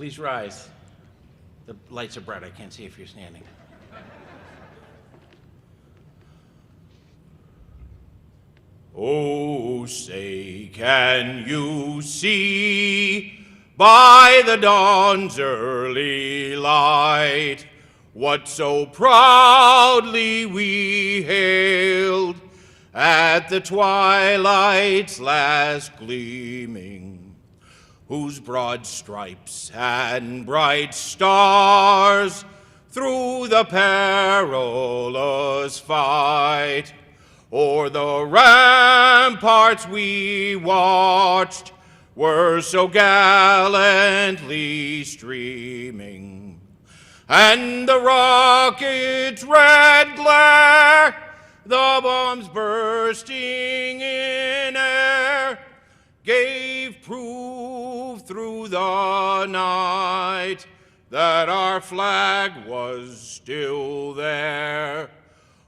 Please rise. The lights are bright. I can't see if you're standing. Oh, say, can you see by the dawn's early light what so proudly we hailed at the twilight's last gleaming, whose broad stripes and bright stars through the perilous fight o'er the ramparts we watched were so gallantly streaming, and the rocket's red glare, the bombs bursting in air, gave proof through the night that our flag was still there.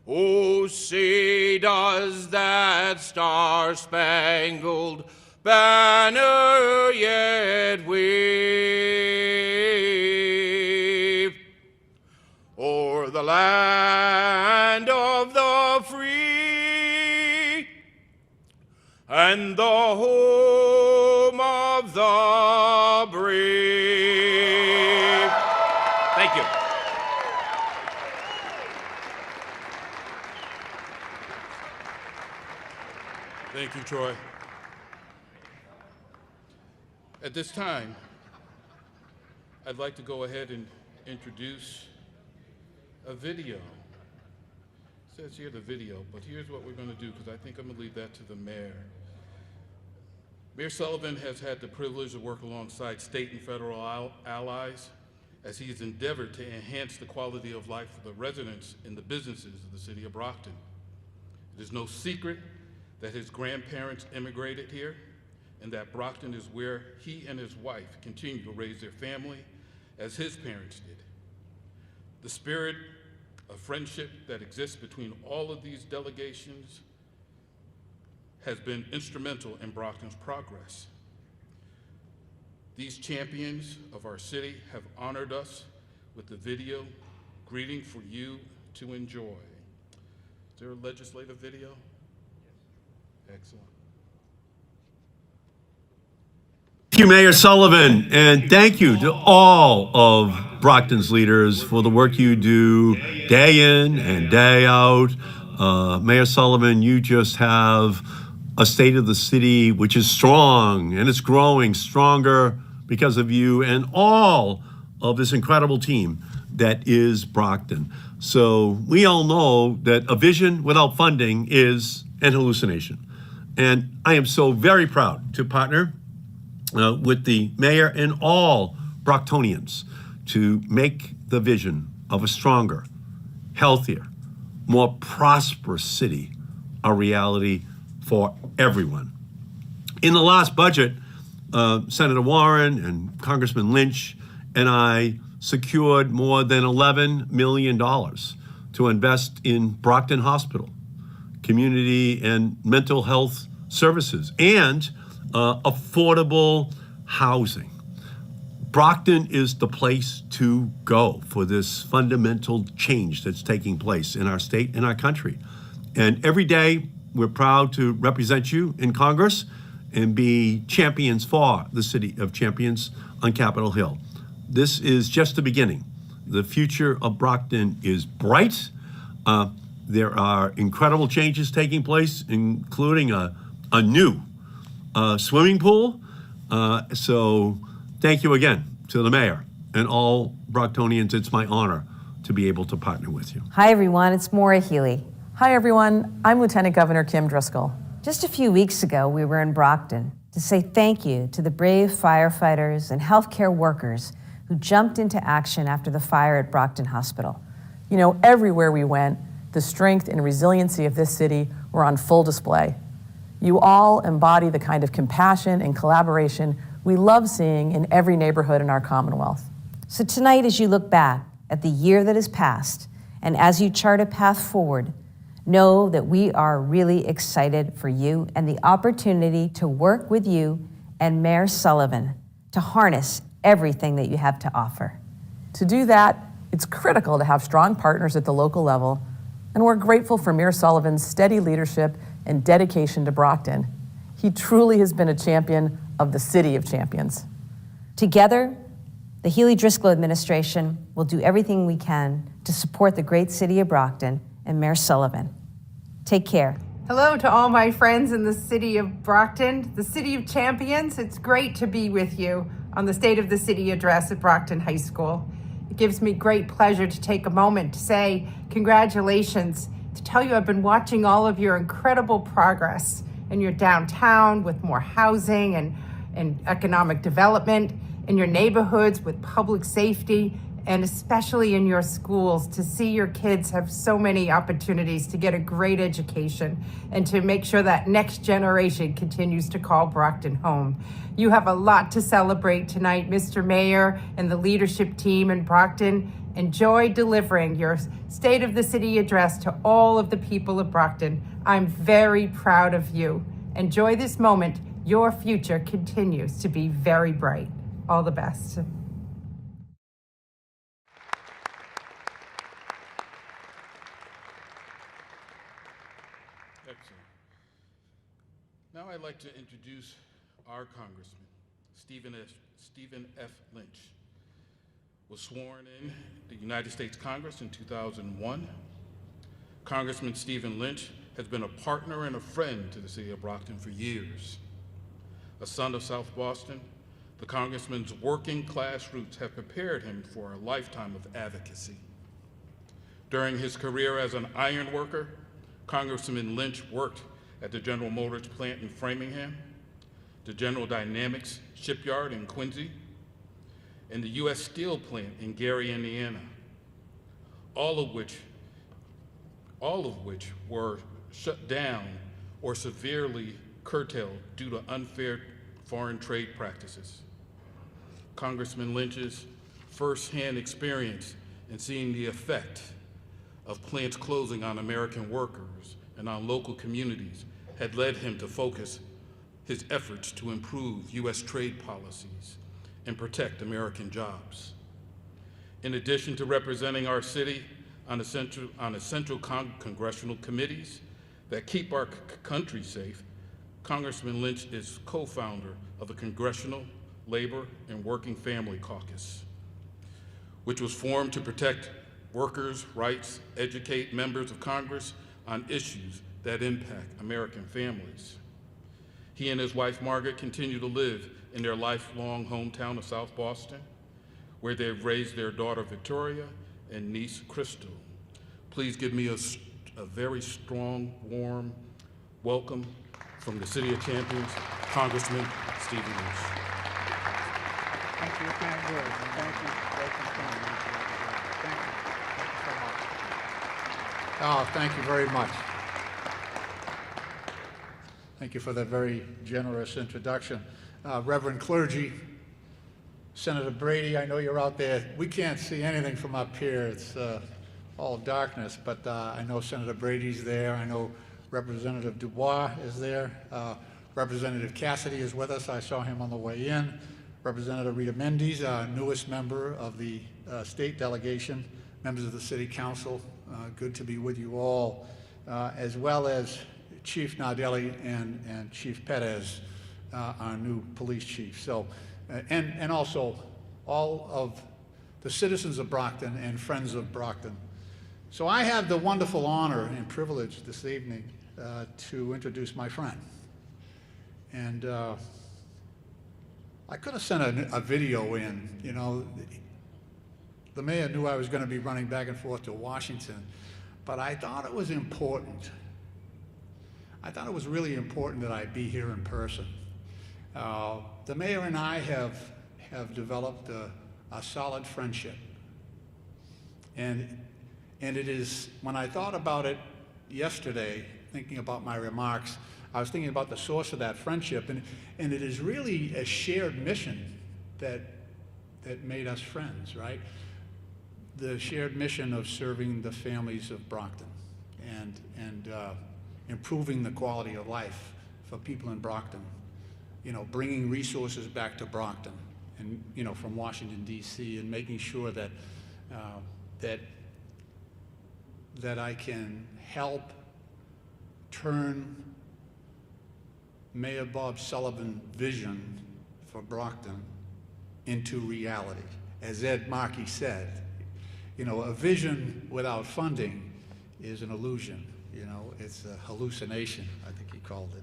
Oh, say, does that star-spangled banner yet wave o'er the land of the free and the home of the brave? Thank you. Thank you, Troy. At this time, I'd like to go ahead and introduce a video. It says here the video, but here's what we're going to do, because I think I'm going to leave that to the mayor. Mayor Sullivan has had the privilege to work alongside state and federal allies as he has endeavored to enhance the quality of life for the residents and the businesses of the city of Brockton. It is no secret that his grandparents immigrated here, and that Brockton is where he and his wife continue to raise their family as his parents did. The spirit of friendship that exists between all of these delegations has been instrumental in Brockton's progress. These champions of our city have honored us with the video greeting for you to enjoy. Is there a legislative video? Excellent. Thank you, Mayor Sullivan, and thank you to all of Brockton's leaders for the work you do day in and day out. Mayor Sullivan, you just have a state of the city which is strong, and it's growing stronger because of you and all of this incredible team that is Brockton. So we all know that a vision without funding is an hallucination. And I am so very proud to partner with the mayor and all Brocktonians to make the vision of a stronger, healthier, more prosperous city a reality for everyone. In the last budget, Senator Warren and Congressman Lynch and I secured more than $11 million to invest in Brockton Hospital, community and mental health services, and affordable housing. Brockton is the place to go for this fundamental change that's taking place in our state and our country. And every day, we're proud to represent you in Congress and be champions for the City of Champions on Capitol Hill. This is just the beginning. The future of Brockton is bright. There are incredible changes taking place, including a new swimming pool. So thank you again to the mayor and all Brocktonians. It's my honor to be able to partner with you. Hi, everyone. It's Maura Healey. Hi, everyone. I'm Lieutenant Governor Kim Driscoll. Just a few weeks ago, we were in Brockton to say thank you to the brave firefighters and healthcare workers who jumped into action after the fire at Brockton Hospital. You know, everywhere we went, the strength and resiliency of this city were on full display. You all embody the kind of compassion and collaboration we love seeing in every neighborhood in our Commonwealth. So tonight, as you look back at the year that has passed, and as you chart a path forward, know that we are really excited for you and the opportunity to work with you and Mayor Sullivan to harness everything that you have to offer. To do that, it's critical to have strong partners at the local level, and we're grateful for Mayor Sullivan's steady leadership and dedication to Brockton. He truly has been a champion of the City of Champions. Together, the Healy-Driscoll administration will do everything we can to support the great city of Brockton and Mayor Sullivan. Take care. Hello to all my friends in the city of Brockton, the City of Champions. It's great to be with you on the State of the City address at Brockton High School. It gives me great pleasure to take a moment to say congratulations, to tell you I've been watching all of your incredible progress in your downtown with more housing and economic development, in your neighborhoods with public safety, and especially in your schools, to see your kids have so many opportunities to get a great education and to make sure that next generation continues to call Brockton home. You have a lot to celebrate tonight, Mr. Mayor and the leadership team in Brockton. Enjoy delivering your State of the City address to all of the people of Brockton. I'm very proud of you. Enjoy this moment. Your future continues to be very bright. All the best. Excellent. Now I'd like to introduce our Congressman, Stephen F. Lynch. Was sworn in the United States Congress in 2001. Congressman Stephen Lynch has been a partner and a friend to the city of Brockton for years. A son of South Boston, the Congressman's working class roots have prepared him for a lifetime of advocacy. During his career as an iron worker, Congressman Lynch worked at the General Motors plant in Framingham, the General Dynamics shipyard in Quincy, and the U.S. Steel plant in Gary, Indiana, all of which were shut down or severely curtailed due to unfair foreign trade practices. Congressman Lynch's firsthand experience in seeing the effect of plants closing on American workers and on local communities had led him to focus his efforts to improve U.S. trade policies and protect American jobs. In addition to representing our city on essential congressional committees that keep our country safe, Congressman Lynch is co-founder of the Congressional Labor and Working Family Caucus, which was formed to protect workers' rights, educate members of Congress on issues that impact American families. He and his wife, Margaret, continue to live in their lifelong hometown of South Boston, where they've raised their daughter, Victoria, and niece, Crystal. Please give me a very strong, warm welcome from the City of Champions, Congressman Stephen Lynch. Thank you, kind words, and thank you so much. Oh, thank you very much. Thank you for that very generous introduction. Reverend clergy, Senator Brady, I know you're out there. We can't see anything from up here. It's all darkness, but I know Senator Brady's there. I know Representative Dubois is there. Representative Cassidy is with us. I saw him on the way in. Representative Rita Mendes, our newest member of the state delegation, members of the City Council. Good to be with you all, as well as Chief Nardelli and Chief Perez, our new police chief. So, and also all of the citizens of Brockton and friends of Brockton. So I have the wonderful honor and privilege this evening to introduce my friend. And I could have sent a video in, you know. The mayor knew I was going to be running back and forth to Washington, but I thought it was important. I thought it was really important that I be here in person. The mayor and I have developed a solid friendship. And it is, when I thought about it yesterday, thinking about my remarks, I was thinking about the source of that friendship, and it is really a shared mission that made us friends, right? The shared mission of serving the families of Brockton and improving the quality of life for people in Brockton. You know, bringing resources back to Brockton, and from Washington D.C. and making sure that that I can help turn Mayor Bob Sullivan's vision for Brockton into reality. As Ed Markey said, a vision without funding is an illusion. It's a hallucination, I think he called it.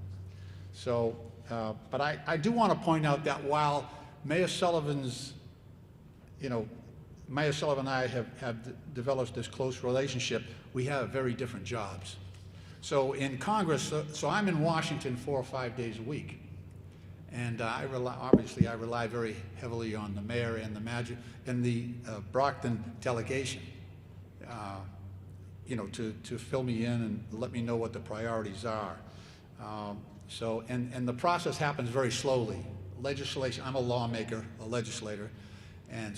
So, but I do want to point out that while Mayor Sullivan's, Mayor Sullivan and I have developed this close relationship, we have very different jobs. So in Congress, so I'm in Washington 4 or 5 days a week. And obviously I rely very heavily on the mayor and the Brockton delegation, to fill me in and let me know what the priorities are. And the process happens very slowly. Legislation, I'm a lawmaker, a legislator, and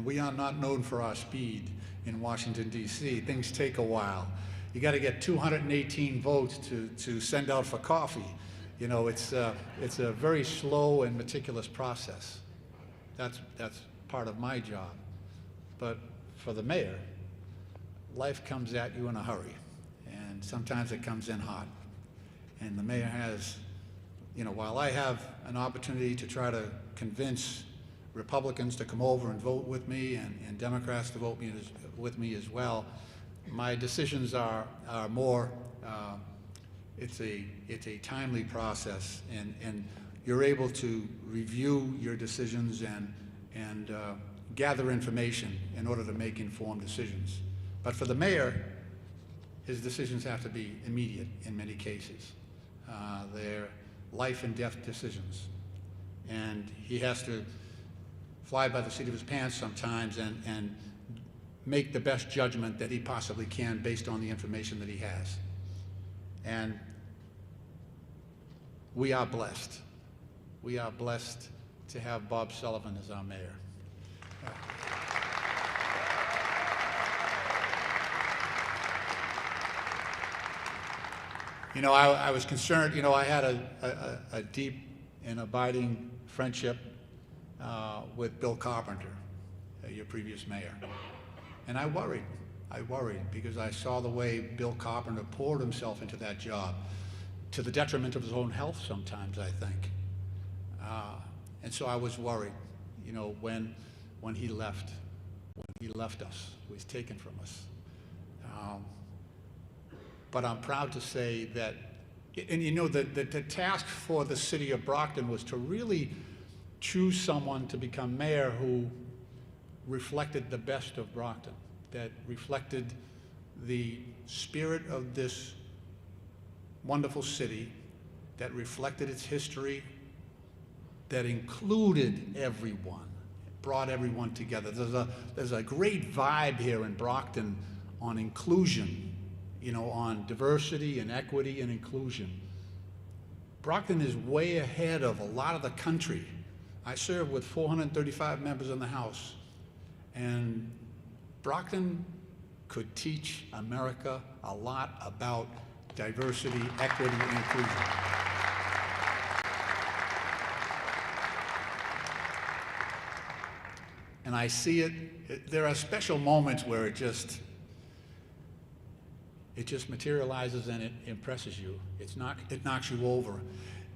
we are not known for our speed in Washington, D.C. Things take a while. You got to get 218 votes to send out for coffee. It's a very slow and meticulous process. That's part of my job. But for the mayor, life comes at you in a hurry, and sometimes it comes in hot. And the mayor has, while I have an opportunity to try to convince Republicans to come over and vote with me and Democrats to vote with me as well, my decisions are more, it's a timely process, and you're able to review your decisions and gather information in order to make informed decisions. But for the mayor, his decisions have to be immediate in many cases. They're life and death decisions. And he has to fly by the seat of his pants sometimes and make the best judgment that he possibly can based on the information that he has. And we are blessed. We are blessed to have Bob Sullivan as our mayor. I was concerned, I had a deep and abiding friendship with Bill Carpenter, your previous mayor. And I worried because I saw the way Bill Carpenter poured himself into that job to the detriment of his own health sometimes, I think. And so I was worried, when he left us, was taken from us. But I'm proud to say that, and the task for the city of Brockton was to really choose someone to become mayor who reflected the best of Brockton, that reflected the spirit of this wonderful city, that reflected its history, that included everyone, brought everyone together. There's a great vibe here in Brockton on inclusion, on diversity and equity and inclusion. Brockton is way ahead of a lot of the country. I serve with 435 members in the House, and Brockton could teach America a lot about diversity, equity, and inclusion. And I see it, there are special moments where it just materializes and it impresses you. It knocks you over.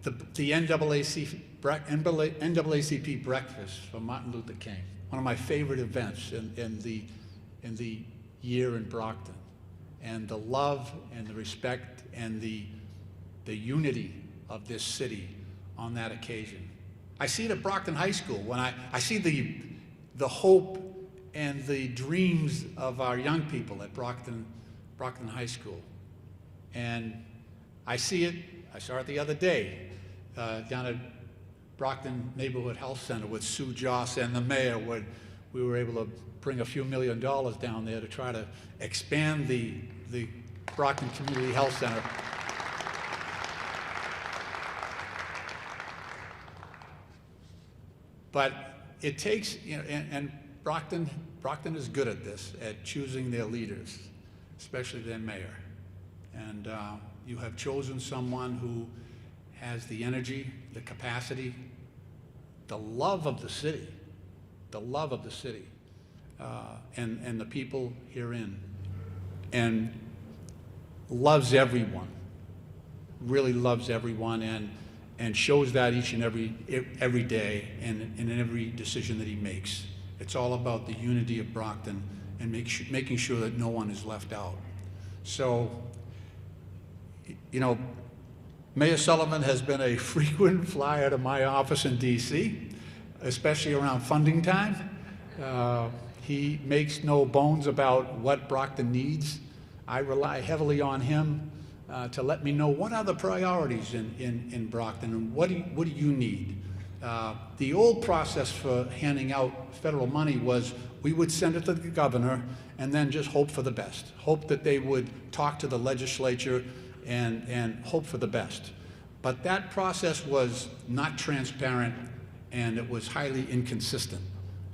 The NAACP breakfast for Martin Luther King, one of my favorite events in the year in Brockton, and the love and the respect and the unity of this city on that occasion. I see it at Brockton High School when I see the hope and the dreams of our young people at Brockton High School. And I see it, I saw it the other day, down at Brockton Neighborhood Health Center with Sue Joss and the mayor, when we were able to bring a few $1 million down there to try to expand the Brockton Community Health Center. But it takes, and Brockton is good at this, at choosing their leaders, especially their mayor. And you have chosen someone who has the energy, the capacity, the love of the city, and the people herein, and loves everyone, really loves everyone, and shows that each and every day and in every decision that he makes. It's all about the unity of Brockton and making sure that no one is left out. So, you know, Mayor Sullivan has been a frequent flyer to my office in DC, especially around funding time. He makes no bones about what Brockton needs. I rely heavily on him to let me know what are the priorities in Brockton and what do you need. The old process for handing out federal money was we would send it to the governor and then just hope for the best. Hope that they would talk to the legislature and hope for the best. But that process was not transparent and it was highly inconsistent.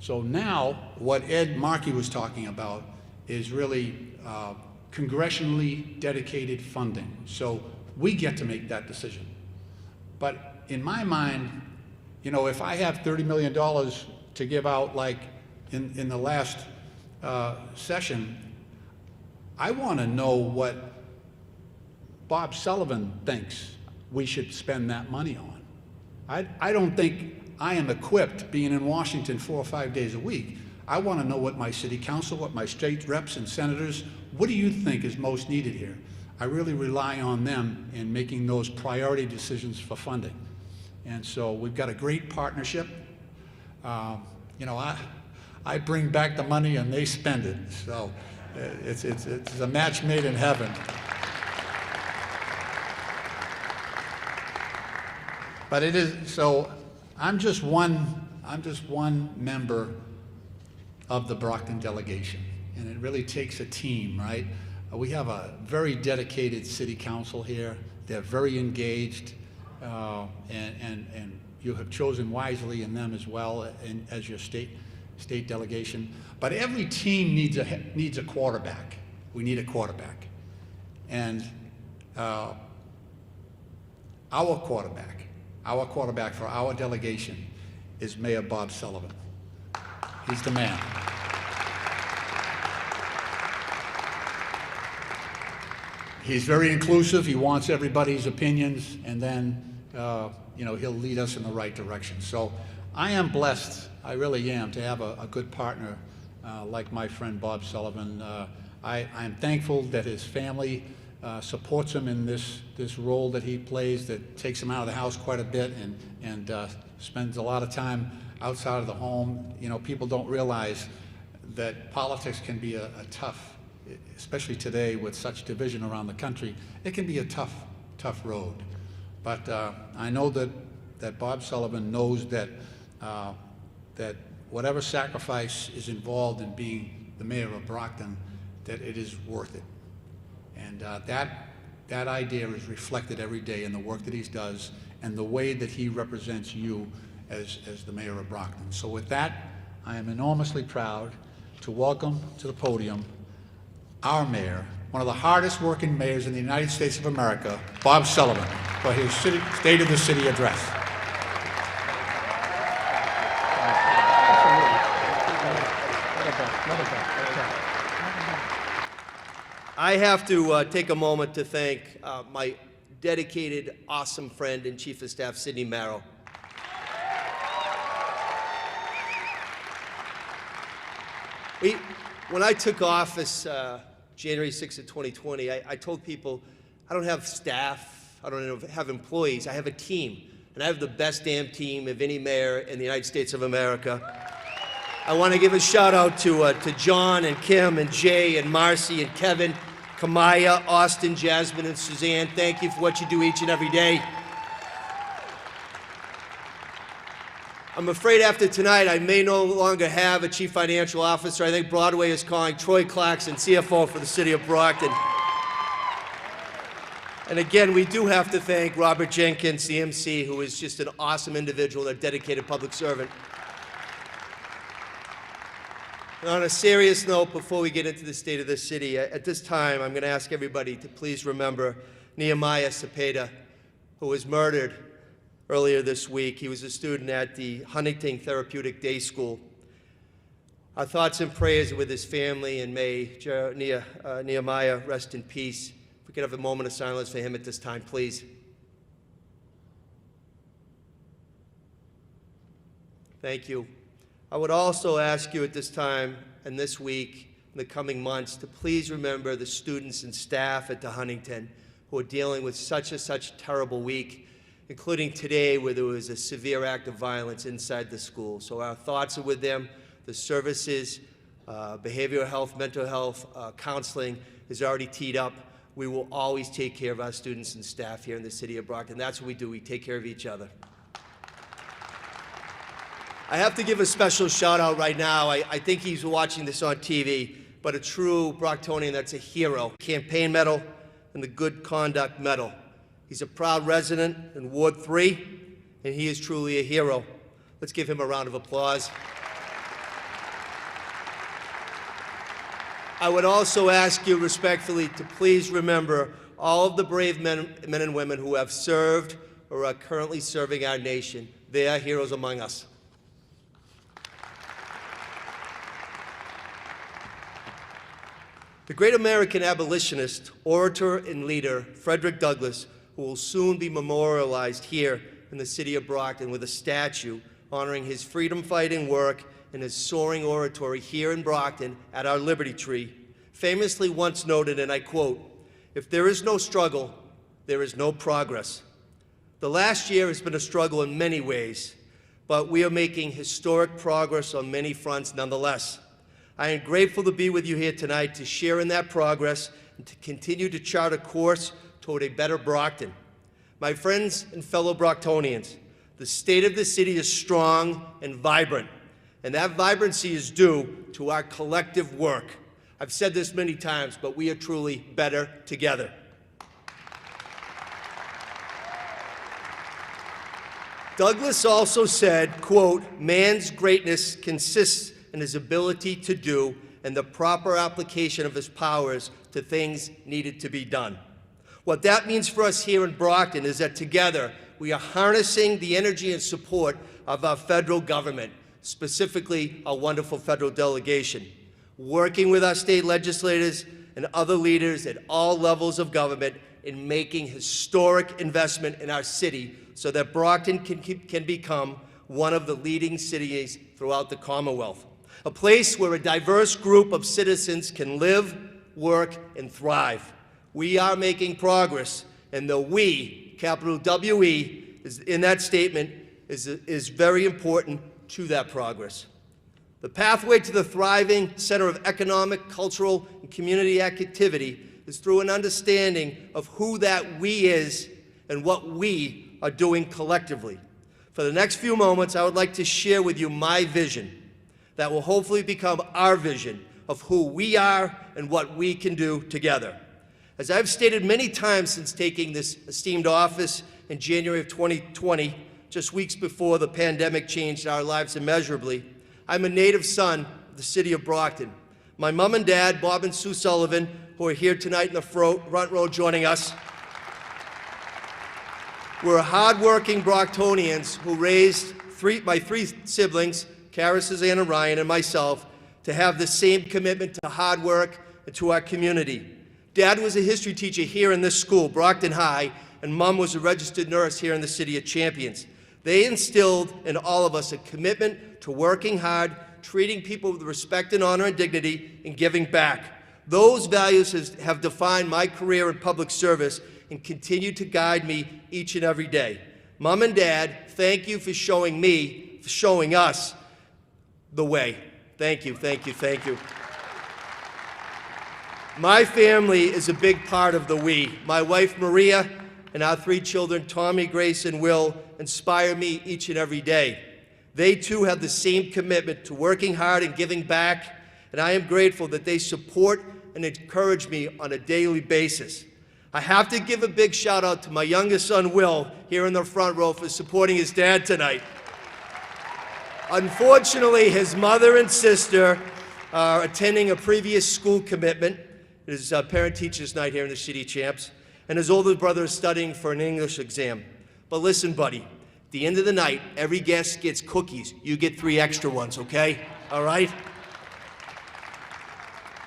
So now what Ed Markey was talking about is really congressionally dedicated funding. So we get to make that decision. But in my mind, you know, if I have $30 million to give out like in the last session, I want to know what Bob Sullivan thinks we should spend that money on. I don't think I am equipped, being in Washington 4 or 5 days a week. I want to know what my city council, what my state reps and senators, what do you think is most needed here? I really rely on them in making those priority decisions for funding. And so we've got a great partnership. You know, I bring back the money and they spend it. So it's a match made in heaven. But it is, so I'm just one member of the Brockton delegation, and it really takes a team, right? We have a very dedicated city council here. They're very engaged, and you have chosen wisely in them as well as your state delegation. But every team needs a quarterback. We need a quarterback, and our quarterback for our delegation is Mayor Bob Sullivan. He's the man. He's very inclusive. He wants everybody's opinions, and then you know, he'll lead us in the right direction. So I am blessed, I really am, to have a good partner like my friend Bob Sullivan. I'm thankful that his family supports him in this role that he plays, that takes him out of the house quite a bit and spends a lot of time outside of the home. You know, people don't realize that politics can be a tough, especially today with such division around the country, it can be a tough road. But I know that Bob Sullivan knows that whatever sacrifice is involved in being the mayor of Brockton, that it is worth it. And that idea is reflected every day in the work that he does and the way that he represents you as the mayor of Brockton. So with that, I am enormously proud to welcome to the podium our mayor, one of the hardest working mayors in the United States of America, Bob Sullivan, for his State of the City address. I have to take a moment to thank my dedicated, awesome friend and Chief of Staff, Sidney Marrow. When I took office January 6th of 2020, I told people, I don't have staff, I don't have employees, I have a team. And I have the best damn team of any mayor in the United States of America. I want to give a shout out to John and Kim and Jay and Marcy and Kevin, Kamaya, Austin, Jasmine, and Suzanne. Thank you for what you do each and every day. I'm afraid after tonight I may no longer have a chief financial officer. I think Broadway is calling Troy Clarkson CFO for the city of Brockton. And again, we do have to thank Robert Jenkins, the MC, who is just an awesome individual, a dedicated public servant. And on a serious note, before we get into the state of the city, at this time, I'm going to ask everybody to please remember Nehemiah Cepeda, who was murdered earlier this week. He was a student at the Huntington Therapeutic Day School. Our thoughts and prayers are with his family, and may Nehemiah rest in peace. If we could have a moment of silence for him at this time, please. Thank you. I would also ask you at this time and this week, in the coming months, to please remember the students and staff at the Huntington who are dealing with such a terrible week, including today where there was a severe act of violence inside the school. So our thoughts are with them. The services, behavioral health, mental health, counseling is already teed up. We will always take care of our students and staff here in the city of Brockton. That's what we do. We take care of each other. I have to give a special shout out right now. I think he's watching this on TV, but a true Brocktonian that's a hero. Campaign medal and the Good Conduct Medal. He's a proud resident in Ward 3, and he is truly a hero. Let's give him a round of applause. I would also ask you respectfully to please remember all of the brave men and women who have served or are currently serving our nation. They are heroes among us. The great American abolitionist, orator, and leader, Frederick Douglass, who will soon be memorialized here in the city of Brockton with a statue honoring his freedom-fighting work and his soaring oratory here in Brockton at our Liberty Tree, famously once noted, and I quote, "If there is no struggle, there is no progress." The last year has been a struggle in many ways, but we are making historic progress on many fronts nonetheless. I am grateful to be with you here tonight to share in that progress and to continue to chart a course toward a better Brockton. My friends and fellow Brocktonians, the state of the city is strong and vibrant, and that vibrancy is due to our collective work. I've said this many times, but we are truly better together. Douglass also said, quote, "Man's greatness consists in his ability to do and the proper application of his powers to things needed to be done." What that means for us here in Brockton is that together we are harnessing the energy and support of our federal government, specifically our wonderful federal delegation, working with our state legislators and other leaders at all levels of government in making historic investment in our city so that Brockton can become one of the leading cities throughout the Commonwealth. A place where a diverse group of citizens can live, work, and thrive. We are making progress, and the we, capital W-E, is in that statement is very important to that progress. The pathway to the thriving center of economic, cultural, and community activity is through an understanding of who that we is and what we are doing collectively. For the next few moments, I would like to share with you my vision that will hopefully become our vision of who we are and what we can do together. As I've stated many times since taking this esteemed office in January of 2020, just weeks before the pandemic changed our lives immeasurably, I'm a native son of the city of Brockton. My mom and dad, Bob and Sue Sullivan, who are here tonight in the front row joining us, were hardworking Brocktonians who raised my three siblings, Kara, Suzanne, and Ryan, and myself, to have the same commitment to hard work and to our community. Dad was a history teacher here in this school, Brockton High, and Mom was a registered nurse here in the city of Champions. They instilled in all of us a commitment to working hard, treating people with respect and honor and dignity, and giving back. Those values have defined my career in public service and continue to guide me each and every day. Mom and Dad, thank you for showing us the way. Thank you, thank you, thank you. My family is a big part of the we. My wife, Maria, and our three children, Tommy, Grace, and Will, inspire me each and every day. They too have the same commitment to working hard and giving back, and I am grateful that they support and encourage me on a daily basis. I have to give a big shout out to my youngest son, Will, here in the front row for supporting his dad tonight. Unfortunately, his mother and sister are attending a previous school commitment. It is parent-teachers night here in the City Champs, and his older brother is studying for an English exam. But listen, buddy, At the end of the night, every guest gets cookies. You get 3 extra ones, okay? All right?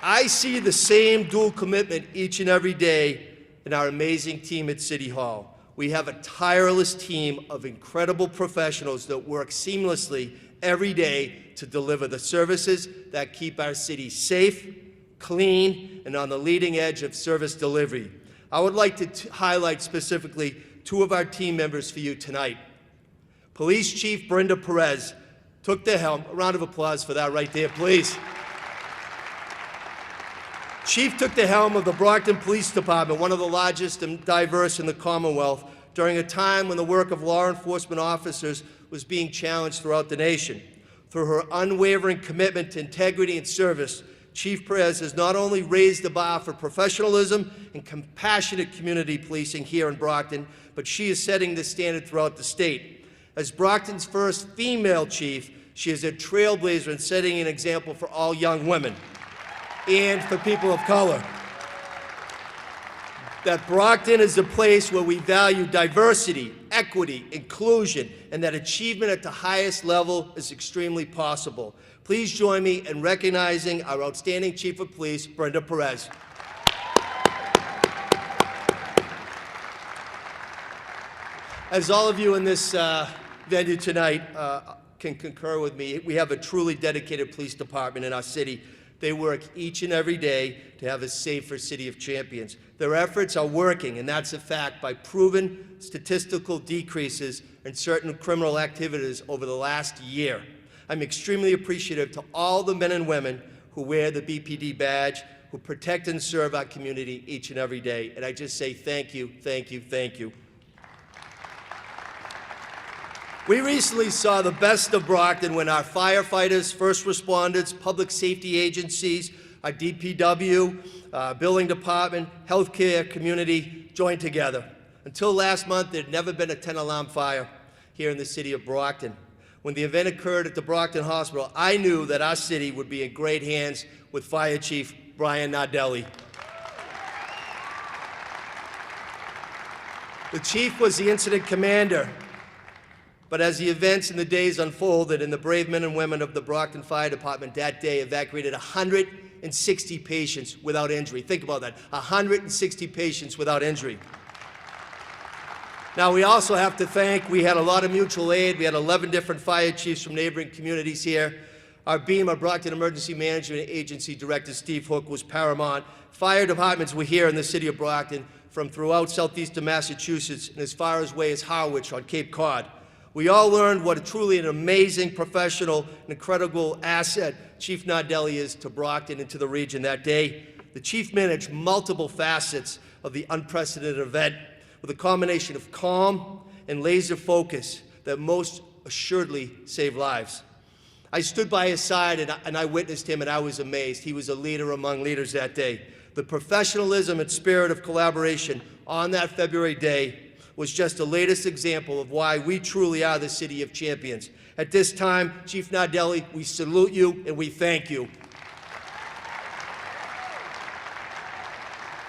I see the same dual commitment each and every day in our amazing team at City Hall. We have a tireless team of incredible professionals that work seamlessly every day to deliver the services that keep our city safe, clean, and on the leading edge of service delivery. I would like to highlight specifically 2 of our team members for you tonight. Police Chief Brenda Perez took the helm. A round of applause for that right there, please. Chief took the helm of the Brockton Police Department, one of the largest and diverse in the Commonwealth, during a time when the work of law enforcement officers was being challenged throughout the nation. Through her unwavering commitment to integrity and service, Chief Perez has not only raised the bar for professionalism and compassionate community policing here in Brockton, but she is setting the standard throughout the state. As Brockton's first female chief, she is a trailblazer in setting an example for all young women and for people of color. That Brockton is a place where we value diversity, equity, inclusion, and that achievement at the highest level is extremely possible. Please join me in recognizing our outstanding Chief of Police, Brenda Perez. As all of you in this venue tonight can concur with me, we have a truly dedicated police department in our city. They work each and every day to have a safer city of champions. Their efforts are working, and that's a fact, by proven statistical decreases in certain criminal activities over the last year. I'm extremely appreciative to all the men and women who wear the BPD badge, who protect and serve our community each and every day. And I just say thank you, thank you, thank you. We recently saw the best of Brockton when our firefighters, first responders, public safety agencies, our DPW, building department, healthcare community joined together. Until last month, there had never been a 10-alarm fire here in the city of Brockton. When the event occurred at the Brockton Hospital, I knew that our city would be in great hands with Fire Chief Brian Nardelli. The chief was the incident commander. But as the events and the days unfolded, and the brave men and women of the Brockton Fire Department that day evacuated 160 patients without injury. Think about that, 160 patients without injury. Now, we also have to thank, we had a lot of mutual aid. We had 11 different fire chiefs from neighboring communities here. Our BEAM, our Brockton Emergency Management Agency Director, Steve Hook, was paramount. Fire departments were here in the city of Brockton from throughout southeastern Massachusetts and as far away as Harwich on Cape Cod. We all learned what a truly an amazing professional and incredible asset Chief Nardelli is to Brockton and to the region that day. The chief managed multiple facets of the unprecedented event with a combination of calm and laser focus that most assuredly saved lives. I stood by his side and I witnessed him, and I was amazed. He was a leader among leaders that day. The professionalism and spirit of collaboration on that February day was just the latest example of why we truly are the city of champions. At this time, Chief Nardelli, we salute you and we thank you.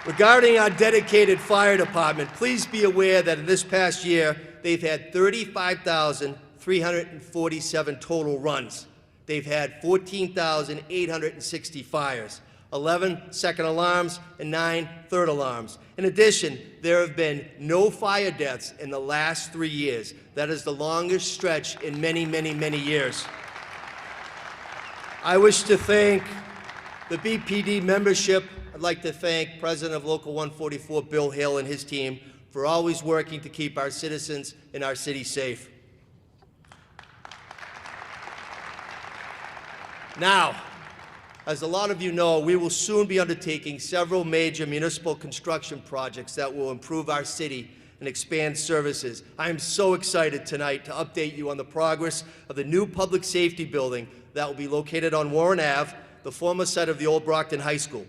Regarding our dedicated fire department, please be aware that in this past year, they've had 35,347 total runs. They've had 14,860 fires, 11 second alarms, and 9 third alarms. In addition, there have been no fire deaths in the last 3 years. That is the longest stretch in many, many, many years. I wish to thank the BPD membership. I'd like to thank President of Local 144, Bill Hill, and his team for always working to keep our citizens and our city safe. Now, as a lot of you know, we will soon be undertaking several major municipal construction projects that will improve our city and expand services. I am so excited tonight to update you on the progress of the new public safety building that will be located on Warren Ave, the former site of the old Brockton High School.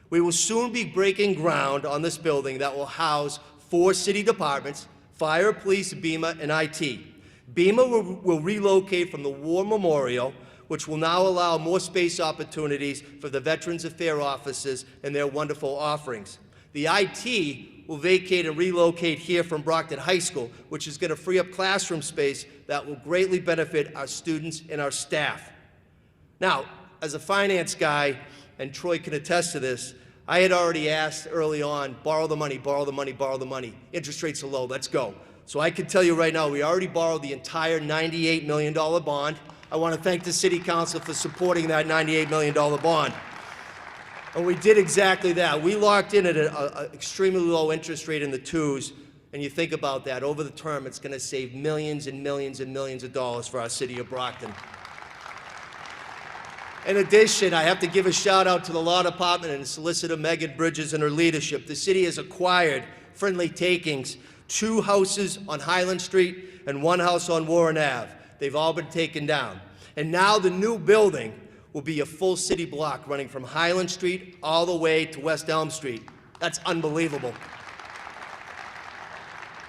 We will soon be breaking ground on this building that will house 4 city departments: fire, police, BEMA, and IT. BEMA will relocate from the War Memorial, which will now allow more space opportunities for the Veterans Affairs offices and their wonderful offerings. The IT will vacate and relocate here from Brockton High School, which is going to free up classroom space that will greatly benefit our students and our staff. Now, as a finance guy, and Troy can attest to this, I had already asked early on, borrow the money, borrow the money, borrow the money. Interest rates are low, let's go. So I can tell you right now, we already borrowed the entire $98 million bond. I want to thank the City Council for supporting that $98 million bond. And we did exactly that. We locked in at an extremely low interest rate in the 2s, and you think about that, over the term, it's going to save millions and millions and millions of dollars for our city of Brockton. In addition, I have to give a shout out to the Law Department and Solicitor Megan Bridges and her leadership. The city has acquired friendly takings, 2 houses on Highland Street and 1 house on Warren Ave. They've all been taken down. And now the new building will be a full city block running from Highland Street all the way to West Elm Street. That's unbelievable.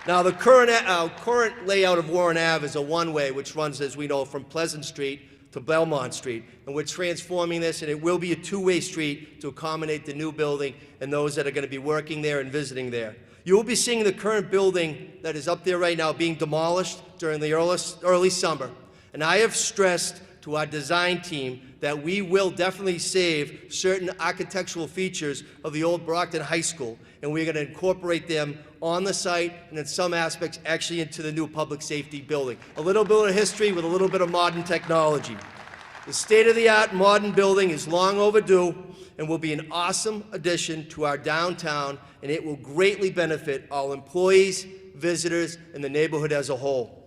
Now, the current layout of Warren Ave is a one-way, which runs, as we know, from Pleasant Street to Belmont Street. And we're transforming this, and it will be a 2-way street to accommodate the new building and those that are going to be working there and visiting there. You will be seeing the current building that is up there right now being demolished during the early summer. And I have stressed to our design team that we will definitely save certain architectural features of the old Brockton High School, and we're going to incorporate them on the site and in some aspects actually into the new public safety building. A little bit of history with a little bit of modern technology. The state-of-the-art modern building is long overdue and will be an awesome addition to our downtown, and it will greatly benefit all employees, visitors, and the neighborhood as a whole.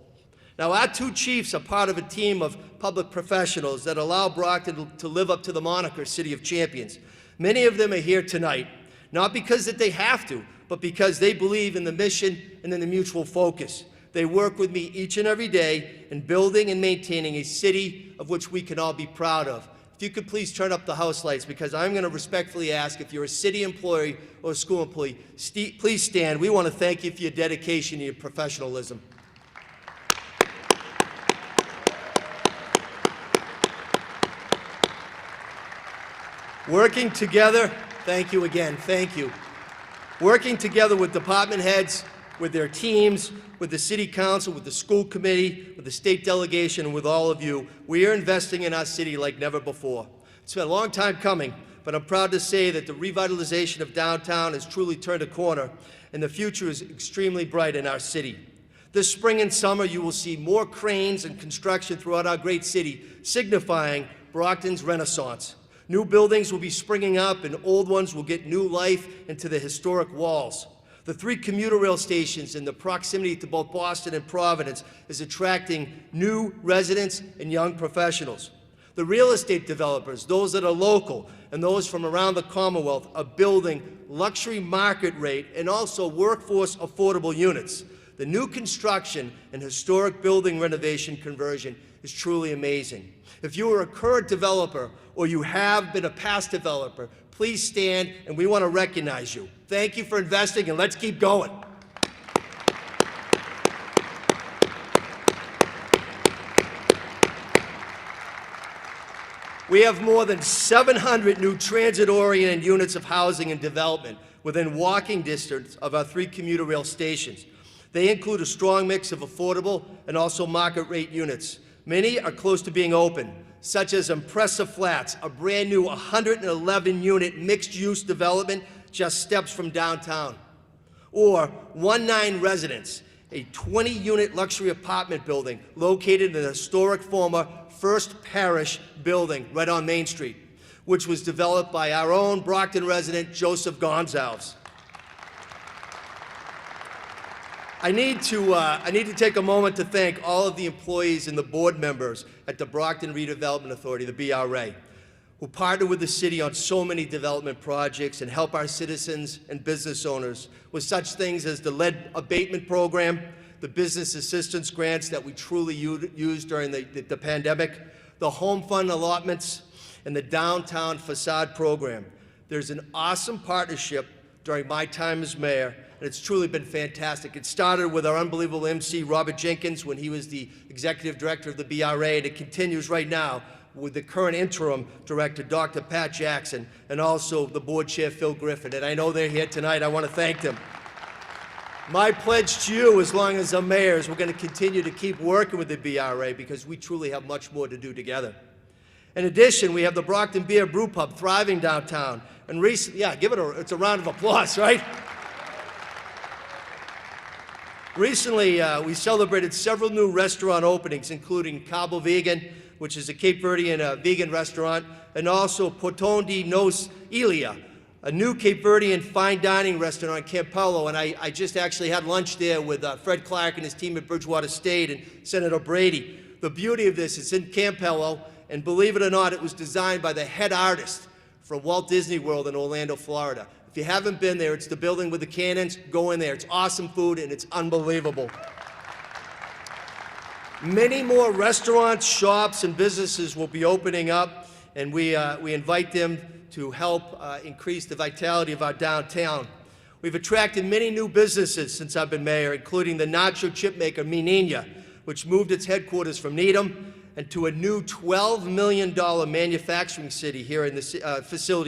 Now, our 2 chiefs are part of a team of public professionals that allow Brockton to live up to the moniker City of Champions. Many of them are here tonight, not because that they have to, but because they believe in the mission and in the mutual focus. They work with me each and every day in building and maintaining a city of which we can all be proud of. If you could please turn up the house lights, because I'm going to respectfully ask, if you're a city employee or a school employee, please stand. We want to thank you for your dedication and your professionalism. Working together, thank you again, thank you. Working together with department heads, with their teams, with the city council, with the school committee, with the state delegation, and with all of you, we are investing in our city like never before. It's been a long time coming, but I'm proud to say that the revitalization of downtown has truly turned a corner, and the future is extremely bright in our city. This spring and summer, you will see more cranes and construction throughout our great city, signifying Brockton's renaissance. New buildings will be springing up, and old ones will get new life into the historic walls. The 3 commuter rail stations in the proximity to both Boston and Providence is attracting new residents and young professionals. The real estate developers, those that are local and those from around the Commonwealth, are building luxury market rate and also workforce affordable units. The new construction and historic building renovation conversion is truly amazing. If you are a current developer or you have been a past developer, please stand, and we want to recognize you. Thank you for investing, and let's keep going. We have more than 700 new transit-oriented units of housing and development within walking distance of our 3 commuter rail stations. They include a strong mix of affordable and also market rate units. Many are close to being open, such as Impressive Flats, a brand new 111-unit mixed-use development just steps from downtown. Or 19 Residence, a 20-unit luxury apartment building located in the historic former First Parish building right on Main Street, which was developed by our own Brockton resident, Joseph Gonzalez. I need to take a moment to thank all of the employees and the board members at the Brockton Redevelopment Authority, the BRA, who partner with the city on so many development projects and help our citizens and business owners with such things as the lead abatement program, the business assistance grants that we truly used during the pandemic, the home fund allotments, and the downtown facade program. There's an awesome partnership during my time as mayor, and it's truly been fantastic. It started with our unbelievable MC, Robert Jenkins, when he was the executive director of the BRA, and it continues right now with the current interim director, Dr. Pat Jackson, and also the board chair, Phil Griffin. And I know they're here tonight. I want to thank them. My pledge to you, as long as I'm mayor, is we're going to continue to keep working with the BRA because we truly have much more to do together. In addition, we have the Brockton Beer Brew Pub thriving downtown. And recently, yeah, it's a round of applause, right? Recently, we celebrated several new restaurant openings, including Cabo Vegan, which is a Cape Verdean vegan restaurant, and also Portón de Nos Ilia, a new Cape Verdean fine dining restaurant in Campello. And I just actually had lunch there with Fred Clark and his team at Bridgewater State and Senator Brady. The beauty of this is in Campello, and believe it or not, it was designed by the head artist from Walt Disney World in Orlando, Florida. If you haven't been there, it's the building with the cannons. Go in there. It's awesome food, and it's unbelievable. Many more restaurants, shops, and businesses will be opening up, and we invite them to help increase the vitality of our downtown. We've attracted many new businesses since I've been mayor, including the nacho chip maker Mi Niña, which moved its headquarters from Needham and to a new $12 million manufacturing facility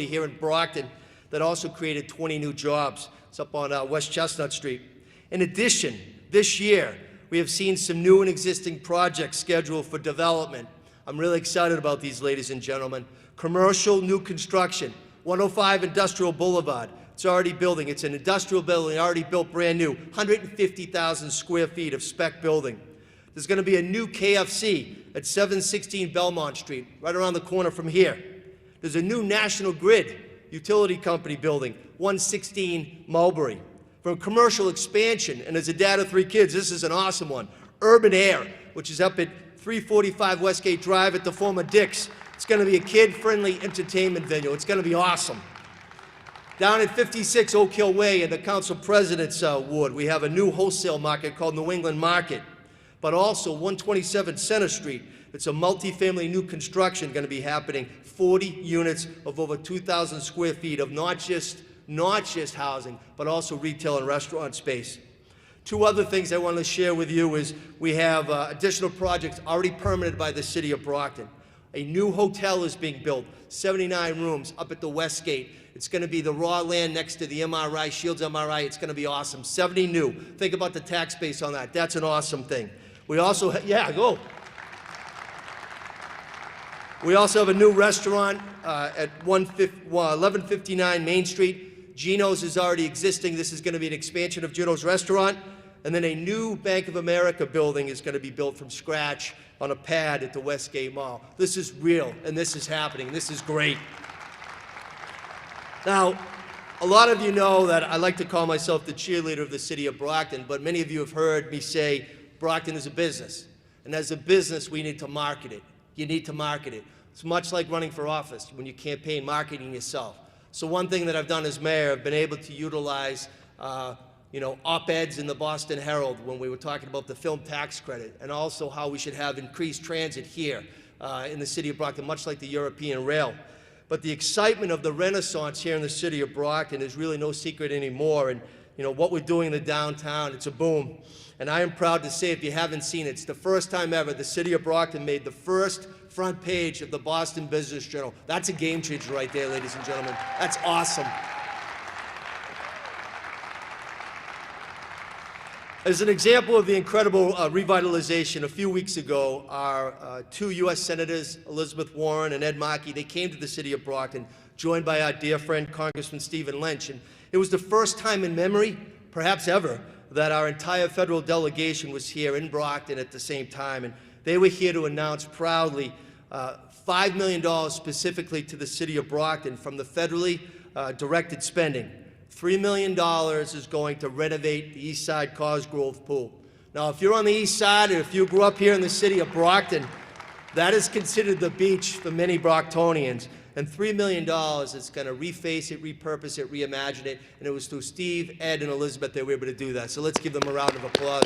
here in Brockton that also created 20 new jobs. It's up on West Chestnut Street. In addition, this year, we have seen some new and existing projects scheduled for development. I'm really excited about these, ladies and gentlemen. Commercial new construction, 105 Industrial Boulevard. It's already building. It's an industrial building, already built brand new, 150,000 square feet of spec building. There's going to be a new KFC at 716 Belmont Street, right around the corner from here. There's a new National Grid utility company building, 116 Mulberry. From commercial expansion, and as a dad of 3 kids, this is an awesome one. Urban Air, which is up at 345 Westgate Drive at the former Dick's. It's going to be a kid-friendly entertainment venue. It's going to be awesome. Down at 56 Oak Hill Way in the Council President's Ward, we have a new wholesale market called New England Market, but also 127 Center Street. It's a multifamily new construction going to be happening, 40 units of over 2,000 square feet of not just housing, but also retail and restaurant space. 2 other things I want to share with you is we have additional projects already permitted by the city of Brockton. A new hotel is being built, 79 rooms up at the Westgate. It's going to be the raw land next to the MRI, Shields MRI. It's going to be awesome. 70 new. Think about the tax base on that. That's an awesome thing. We also, We also have a new restaurant at 1159 Main Street. Gino's is already existing. This is going to be an expansion of Gino's restaurant. And then a new Bank of America building is going to be built from scratch on a pad at the Westgate Mall. This is real, and this is happening. This is great. Now, a lot of you know that I like to call myself the cheerleader of the city of Brockton, but many of you have heard me say Brockton is a business. And as a business, we need to market it. You need to market it. It's much like running for office when you campaign marketing yourself. So one thing that I've done as mayor, I've been able to utilize op-eds in the Boston Herald when we were talking about the film tax credit, and also how we should have increased transit here in the city of Brockton, much like the European rail. But the excitement of the Renaissance here in the city of Brockton is really no secret anymore. And what we're doing in the downtown, it's a boom. And I am proud to say, if you haven't seen it, it's the first time ever the city of Brockton made the first front page of the Boston Business Journal. That's a game changer right there, ladies and gentlemen. That's awesome. As an example of the incredible revitalization, a few weeks ago, our 2 U.S. Senators, Elizabeth Warren and Ed Markey, they came to the city of Brockton, joined by our dear friend, Congressman Stephen Lynch. And it was the first time in memory, perhaps ever, that our entire federal delegation was here in Brockton at the same time. And they were here to announce proudly $5 million specifically to the city of Brockton from the federally directed spending. $3 million is going to renovate the East Side Cosgrove Pool. Now, if you're on the East Side, or if you grew up here in the city of Brockton, that is considered the beach for many Brocktonians. And $3 million is going to reface it, repurpose it, reimagine it. And it was through Steve, Ed, and Elizabeth they were able to do that. So let's give them a round of applause.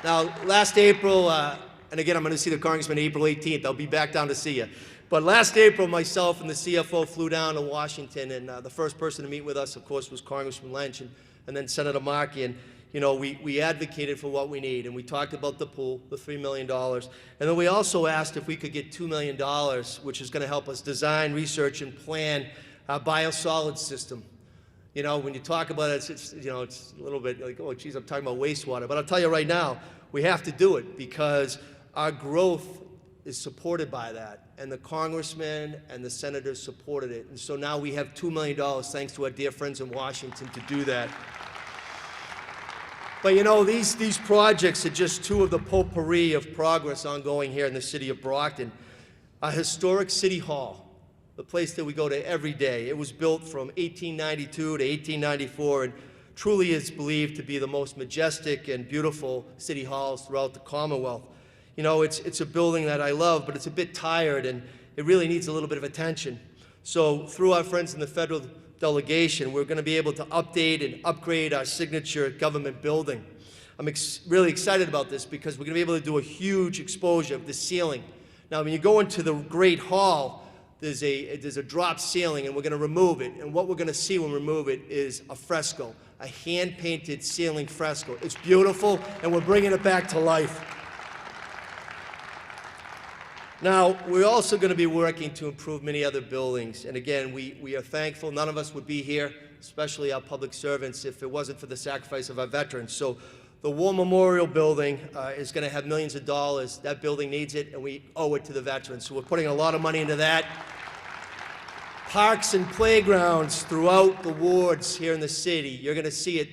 Now, last April, and again, I'm going to see the Congressman April 18th. I'll be back down to see you. But last April, myself and the CFO flew down to Washington, and the first person to meet with us, of course, was Congressman Lynch and then Senator Markey. And we advocated for what we need, and we talked about the pool, the $3 million. And then we also asked if we could get $2 million, which is going to help us design, research, and plan our biosolids system. You know, when you talk about it, it's you know, it's a little bit like, oh, geez, I'm talking about wastewater. But I'll tell you right now, we have to do it because our growth is supported by that. And the congressmen and the senators supported it. And so now we have $2 million, thanks to our dear friends in Washington, to do that. But you know, these projects are just two of the potpourri of progress ongoing here in the city of Brockton. A historic city hall, the place that we go to every day. It was built from 1892 to 1894 and truly is believed to be the most majestic and beautiful city halls throughout the Commonwealth. You know, it's a building that I love, but it's a bit tired and it really needs a little bit of attention. So through our friends in the federal delegation, we're going to be able to update and upgrade our signature government building. I'm really excited about this because we're going to be able to do a huge exposure of the ceiling. Now, when you go into the Great Hall, there's a drop ceiling, and we're going to remove it. And what we're going to see when we remove it is a fresco, a hand-painted ceiling fresco. It's beautiful, and we're bringing it back to life. Now, we're also going to be working to improve many other buildings. And again, we are thankful. None of us would be here, especially our public servants, if it wasn't for the sacrifice of our veterans. So the War Memorial Building is going to have millions of dollars. That building needs it, and we owe it to the veterans. So we're putting a lot of money into that. Parks and playgrounds throughout the wards here in the city. You're going to see it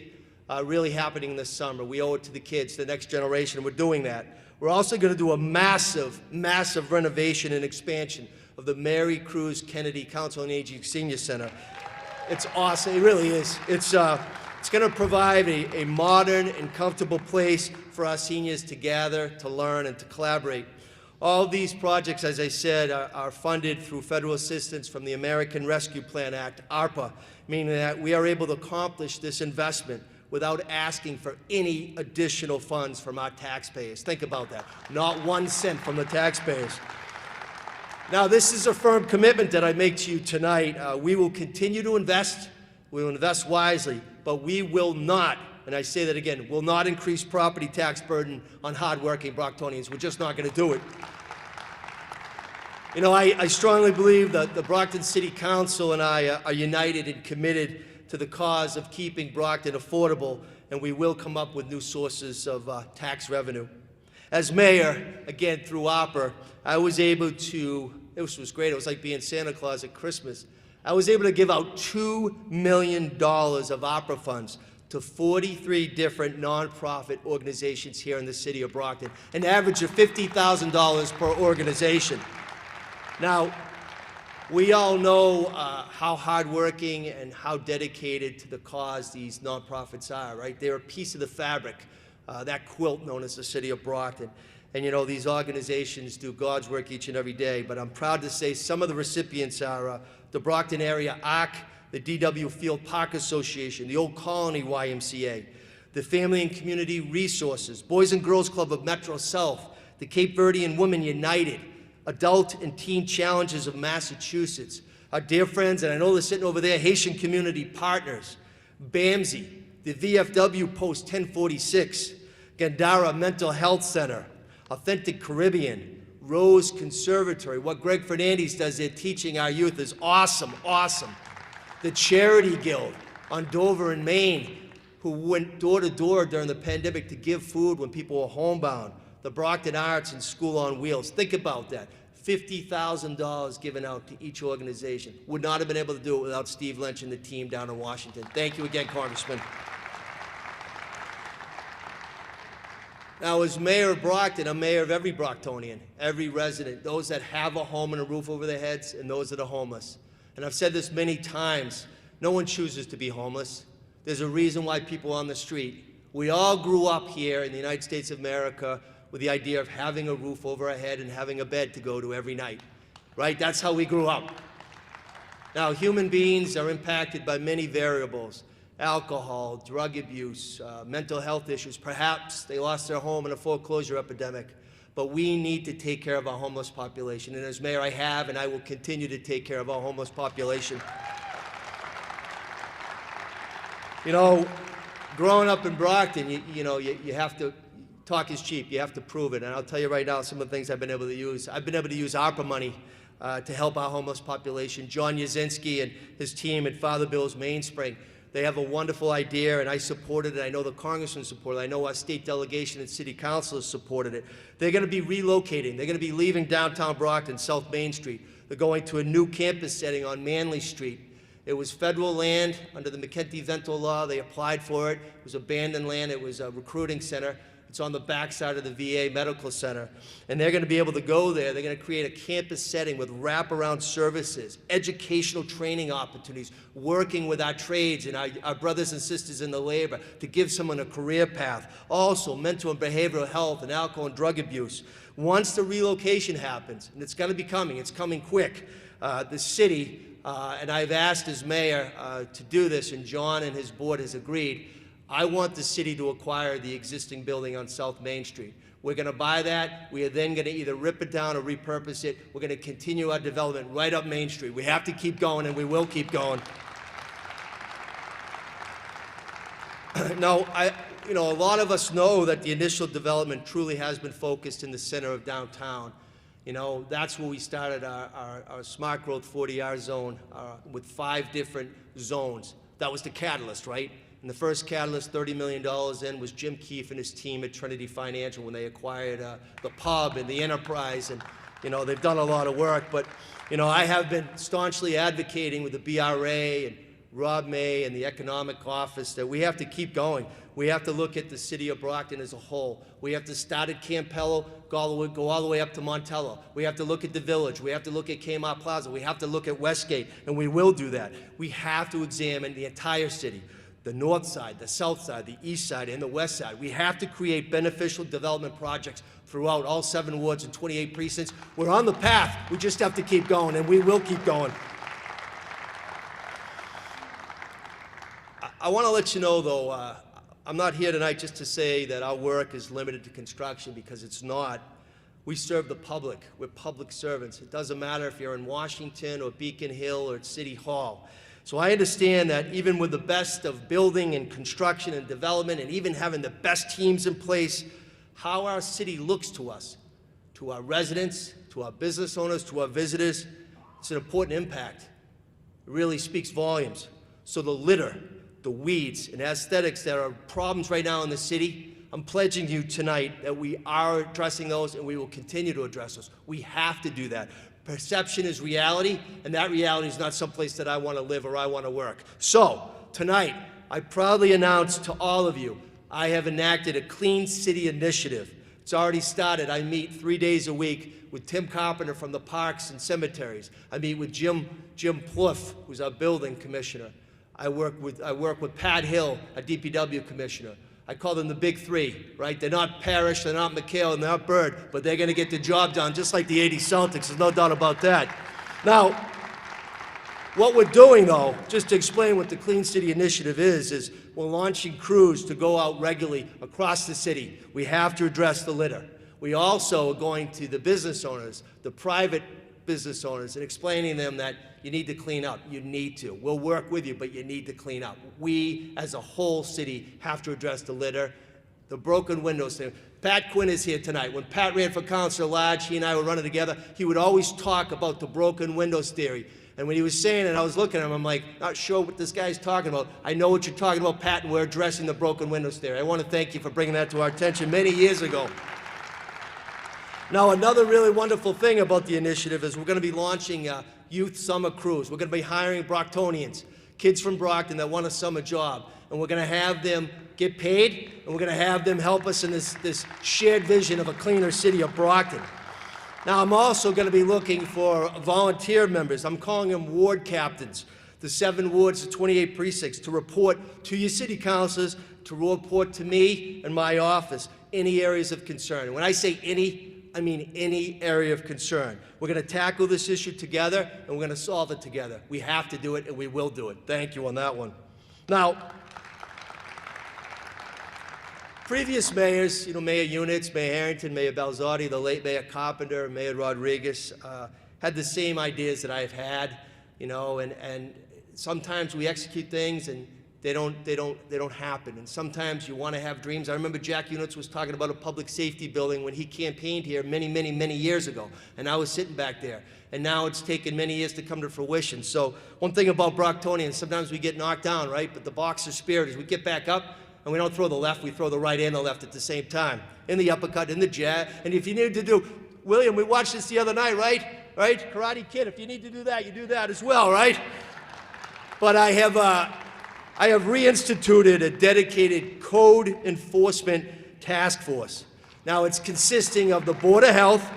really happening this summer. We owe it to the kids, the next generation. We're doing that. We're also going to do a massive, massive renovation and expansion of the Mary Cruz Kennedy Council on Aging Senior Center. It's awesome. It really is. It's going to provide a modern and comfortable place for our seniors to gather, to learn, and to collaborate. All these projects, as I said, are funded through federal assistance from the American Rescue Plan Act, ARPA, meaning that we are able to accomplish this investment without asking for any additional funds from our taxpayers. Think about that. Not 1 cent from the taxpayers. Now, this is a firm commitment that I make to you tonight. We will continue to invest. We will invest wisely, but we will not, and I say that again, will not increase property tax burden on hardworking Brocktonians. We're just not going to do it. You know, I strongly believe that the Brockton City Council and I are united and committed to the cause of keeping Brockton affordable, and we will come up with new sources of tax revenue. As mayor, again, through ARPA, I was able to, this was great, it was like being Santa Claus at Christmas. I was able to give out $2 million of ARPA funds to 43 different nonprofit organizations here in the city of Brockton, an average of $50,000 per organization. Now, we all know how hardworking and how dedicated to the cause these nonprofits are, right? They're a piece of the fabric, that quilt known as the city of Brockton. And you know, these organizations do God's work each and every day, but I'm proud to say some of the recipients are the Brockton Area ARC, the D.W. Field Park Association, the Old Colony YMCA, the Family and Community Resources, Boys and Girls Club of Metro South, the Cape Verdean Women United, Adult and Teen Challenges of Massachusetts, our dear friends, and I know they're sitting over there, Haitian Community Partners, BAMSI, the VFW Post 1046, Gandara Mental Health Center, Authentic Caribbean, Rose Conservatory. What Greg Fernandez does there teaching our youth is awesome, awesome. The Charity Guild on Dover and Maine, who went door to door during the pandemic to give food when people were homebound. The Brockton Arts and School on Wheels. Think about that. $50,000 given out to each organization. Would not have been able to do it without Steve Lynch and the team down in Washington. Thank you again, Congressman. Now, as mayor of Brockton, I'm mayor of every Brocktonian, every resident, those that have a home and a roof over their heads and those that are homeless. And I've said this many times, no one chooses to be homeless. There's a reason why people are on the street. We all grew up here in the United States of America with the idea of having a roof over our head and having a bed to go to every night, right? That's how we grew up. Now, human beings are impacted by many variables: alcohol, drug abuse, mental health issues. Perhaps they lost their home in a foreclosure epidemic. But we need to take care of our homeless population. And as mayor, I have and I will continue to take care of our homeless population. You know, growing up in Brockton, you have to, talk is cheap. You have to prove it. And I'll tell you right now some of the things I've been able to use. I've been able to use ARPA money to help our homeless population. John Yazinski and his team at Father Bill's Mainspring They have a wonderful idea, and I supported it. I know the congressman supported it. I know our state delegation and city councilors supported it. They're going to be relocating. They're going to be leaving downtown Brockton, South Main Street. They're going to a new campus setting on Manley Street. It was federal land under the McKenty-Vento law. They applied for it. It was abandoned land. It was a recruiting center. It's on the backside of the VA Medical Center. And they're going to be able to go there. They're going to create a campus setting with wraparound services, educational training opportunities, working with our trades and our brothers and sisters in the labor to give someone a career path. Also, mental and behavioral health and alcohol and drug abuse. Once the relocation happens, and it's going to be coming, it's coming quick, the city, and I've asked as mayor to do this, and John and his board has agreed, I want the city to acquire the existing building on South Main Street. We're going to buy that. We are then going to either rip it down or repurpose it. We're going to continue our development right up Main Street. We have to keep going, and we will keep going. Now, a lot of us know that the initial development truly has been focused in the center of downtown. That's where we started our smart growth 40R zone with 5 different zones. That was the catalyst, right? And the first catalyst, $30 million in, was Jim Keefe and his team at Trinity Financial when they acquired the pub and the enterprise. And, they've done a lot of work. But, I have been staunchly advocating with the BRA and Rob May and the Economic Office that we have to keep going. We have to look at the city of Brockton as a whole. We have to start at Campello, go all the way up to Montello. We have to look at the Village. We have to look at Kmart Plaza. We have to look at Westgate, and we will do that. We have to examine the entire city, the north side, the south side, the east side, and the west side. We have to create beneficial development projects throughout all 7 wards and 28 precincts. We're on the path. We just have to keep going, and we will keep going. I want to let you know, though, I'm not here tonight just to say that our work is limited to construction, because it's not. We serve the public. We're public servants. It doesn't matter if you're in Washington or Beacon Hill or at City Hall. So I understand that even with the best of building and construction and development and even having the best teams in place, how our city looks to us, to our residents, to our business owners, to our visitors, it's an important impact. It really speaks volumes. So the litter, the weeds, and aesthetics that are problems right now in the city, I'm pledging you tonight that we are addressing those, and we will continue to address those. We have to do that. Perception is reality, and that reality is not someplace that I want to live or I want to work. So tonight, I proudly announce to all of you, I have enacted a Clean City Initiative. It's already started. I meet 3 days a week with Tim Carpenter from the Parks and Cemeteries. I meet with Jim Plouffe, who's our building commissioner. I work with Pat Hill, a DPW commissioner. I call them the big 3, right? They're not Parrish, they're not McHale, and they're not Bird, but they're going to get the job done, just like the 80 Celtics. There's no doubt about that. Now, what we're doing, though, just to explain what the Clean City Initiative is we're launching crews to go out regularly across the city. We have to address the litter. We also are going to the business owners, the private business owners, and explaining to them that you need to clean up. You need to. We'll work with you, but you need to clean up. We, as a whole city, have to address the litter, the broken windows thing. Pat Quinn is here tonight. When Pat ran for councilor large, he and I were running together, he would always talk about the broken windows theory. And when he was saying it, I was looking at him, I'm like, not sure what this guy's talking about. I know what you're talking about, Pat, and we're addressing the broken windows theory. I want to thank you for bringing that to our attention many years ago. Now, another really wonderful thing about the initiative is we're going to be launching a youth summer cruise. We're going to be hiring Brocktonians, kids from Brockton that want a summer job, and we're going to have them get paid, and we're going to have them help us in this shared vision of a cleaner city of Brockton. Now, I'm also going to be looking for volunteer members. I'm calling them ward captains, the 7 wards, the 28 precincts, to report to your city councilors, to report to me and my office any areas of concern. And when I say any, I mean any area of concern. We're going to tackle this issue together, and we're going to solve it together. We have to do it, and we will do it. Thank you on that one. Now, previous mayors, Mayor Units, Mayor Harrington, Mayor Balzotti, the late Mayor Carpenter, Mayor Rodriguez, had the same ideas that I've had, and sometimes we execute things, and they don't happen. And sometimes you want to have dreams. I remember Jack Units was talking about a public safety building when he campaigned here many years ago, and I was sitting back there. And now it's taken many years to come to fruition. So one thing about Brocktonians, sometimes we get knocked down, right? But the boxer spirit is we get back up and we don't throw the left, we throw the right and the left at the same time. In the uppercut, in the jab. And if you need to do, William, we watched this the other night, right? Right? Karate Kid, if you need to do that, you do that as well, right? But I have reinstituted a dedicated code enforcement task force. Now it's consisting of the Board of Health,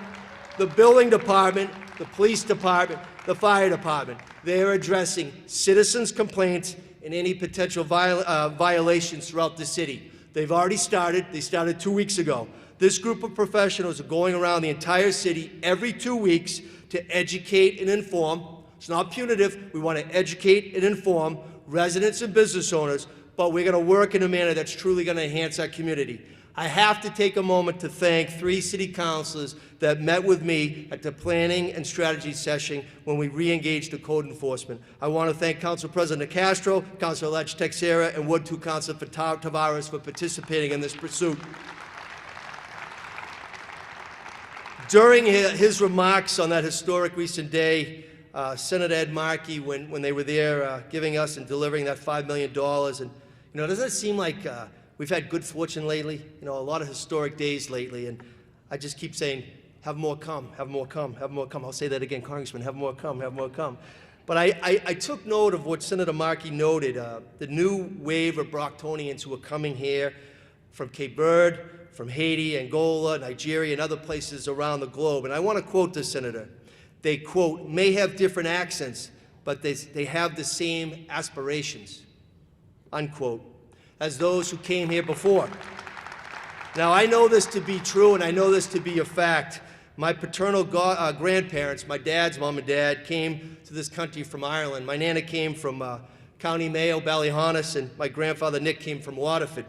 the building department, the police department, the fire department. They are addressing citizens' complaints and any potential violations throughout the city. They've already started. They started 2 weeks ago. This group of professionals are going around the entire city every 2 weeks to educate and inform. It's not punitive. We want to educate and inform residents and business owners, but we're going to work in a manner that's truly going to enhance our community. I have to take a moment to thank 3 city councilors that met with me at the planning and strategy session when we re-engaged the code enforcement. I want to thank Council President Castro, Councilor Texera, and Ward 2 Councilor Tavares for participating in this pursuit. During his remarks on that historic recent day, Senator Ed Markey, when they were there giving us and delivering that $5 million, and doesn't it seem like we've had good fortune lately? A lot of historic days lately, and I just keep saying, have more come, have more come, have more come. I'll say that again, Congressman, have more come, have more come. But I took note of what Senator Markey noted, the new wave of Brocktonians who are coming here from Cape Verde, from Haiti, Angola, Nigeria, and other places around the globe. And I want to quote the senator. They, quote, may have different accents, but they have the same aspirations, unquote, as those who came here before. Now, I know this to be true, and I know this to be a fact. My paternal grandparents, my dad's mom and dad, came to this country from Ireland. My nana came from County Mayo, Ballyhonus, and my grandfather Nick came from Waterford.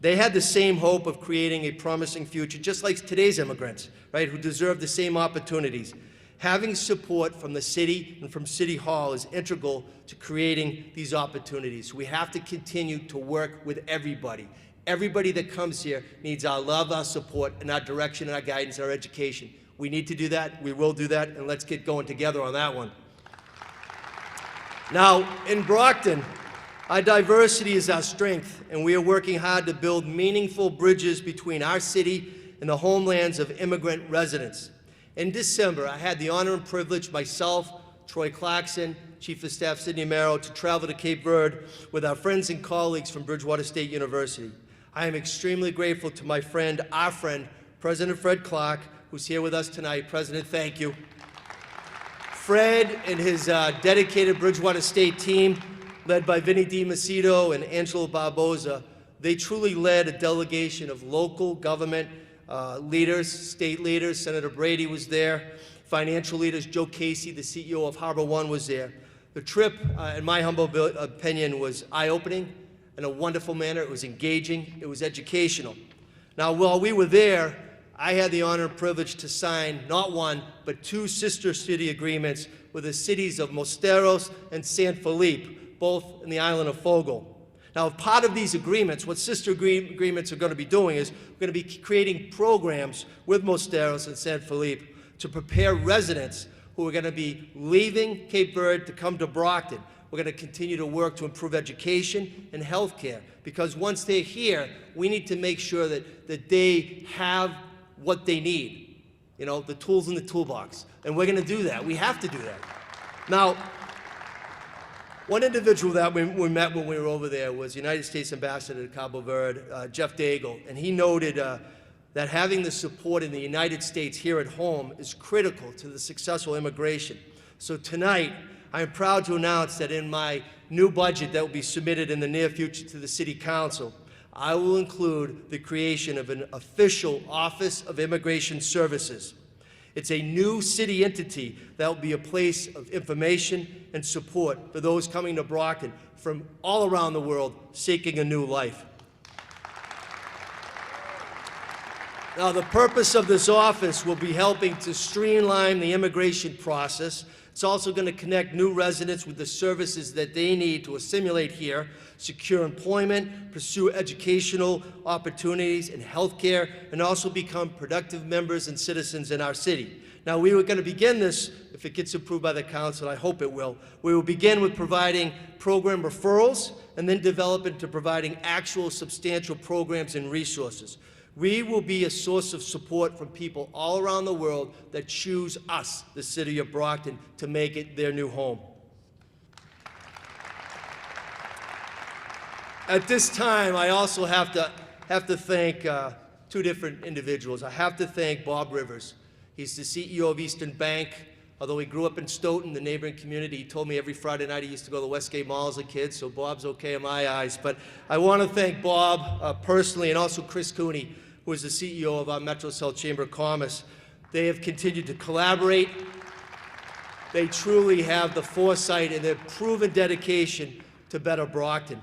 They had the same hope of creating a promising future, just like today's immigrants, right, who deserve the same opportunities. Having support from the city and from City Hall is integral to creating these opportunities. We have to continue to work with everybody. Everybody that comes here needs our love, our support, and our direction, and our guidance, and our education. We need to do that. We will do that, and let's get going together on that one. Now, in Brockton, our diversity is our strength, and we are working hard to build meaningful bridges between our city and the homelands of immigrant residents. In December, I had the honor and privilege, myself, Troy Clarkson, Chief of Staff Sidney Merrill, to travel to Cape Verde with our friends and colleagues from Bridgewater State University. I am extremely grateful to my friend, our friend, President Fred Clark, who's here with us tonight. President, thank you. Fred and his dedicated Bridgewater State team, led by Vinny DiMacedo and Angelo Barboza, they truly led a delegation of local government leaders, state leaders. Senator Brady was there. Financial leaders, Joe Casey, the CEO of Harbor One, was there. The trip, in my humble opinion, was eye-opening in a wonderful manner. It was engaging. It was educational. Now, while we were there, I had the honor and privilege to sign not one, but 2 sister city agreements with the cities of Mosteiros and San Felipe, both in the island of Fogo. Now, part of these agreements, what sister agreements are going to be doing is we're going to be creating programs with Mosteiros and San Felipe to prepare residents who are going to be leaving Cape Verde to come to Brockton. We're going to continue to work to improve education and health care, because once they're here, we need to make sure that they have what they need, the tools in the toolbox. And we're going to do that. We have to do that. Now, one individual that we met when we were over there was United States Ambassador to Cabo Verde, Jeff Daigle, and he noted that having the support in the United States here at home is critical to the successful immigration. So tonight, I am proud to announce that in my new budget that will be submitted in the near future to the City Council, I will include the creation of an official Office of Immigration Services. It's a new city entity that will be a place of information and support for those coming to Brockton from all around the world seeking a new life. Now, the purpose of this office will be helping to streamline the immigration process, It's also going to connect new residents with the services that they need to assimilate here, secure employment, pursue educational opportunities and healthcare, and also become productive members and citizens in our city. Now, we were going to begin this, if it gets approved by the council, I hope it will. We will begin with providing program referrals and then develop into providing actual substantial programs and resources. We will be a source of support from people all around the world that choose us, the city of Brockton, to make it their new home. At this time, I also have to thank two different individuals. I have to thank Bob Rivers. He's the CEO of Eastern Bank. Although he grew up in Stoughton, the neighboring community, he told me every Friday night he used to go to the Westgate Mall as a kid, so Bob's okay in my eyes. But I want to thank Bob personally, and also Chris Cooney, who is the CEO of our Metro South Chamber of Commerce. They have continued to collaborate. They truly have the foresight and their proven dedication to better Brockton.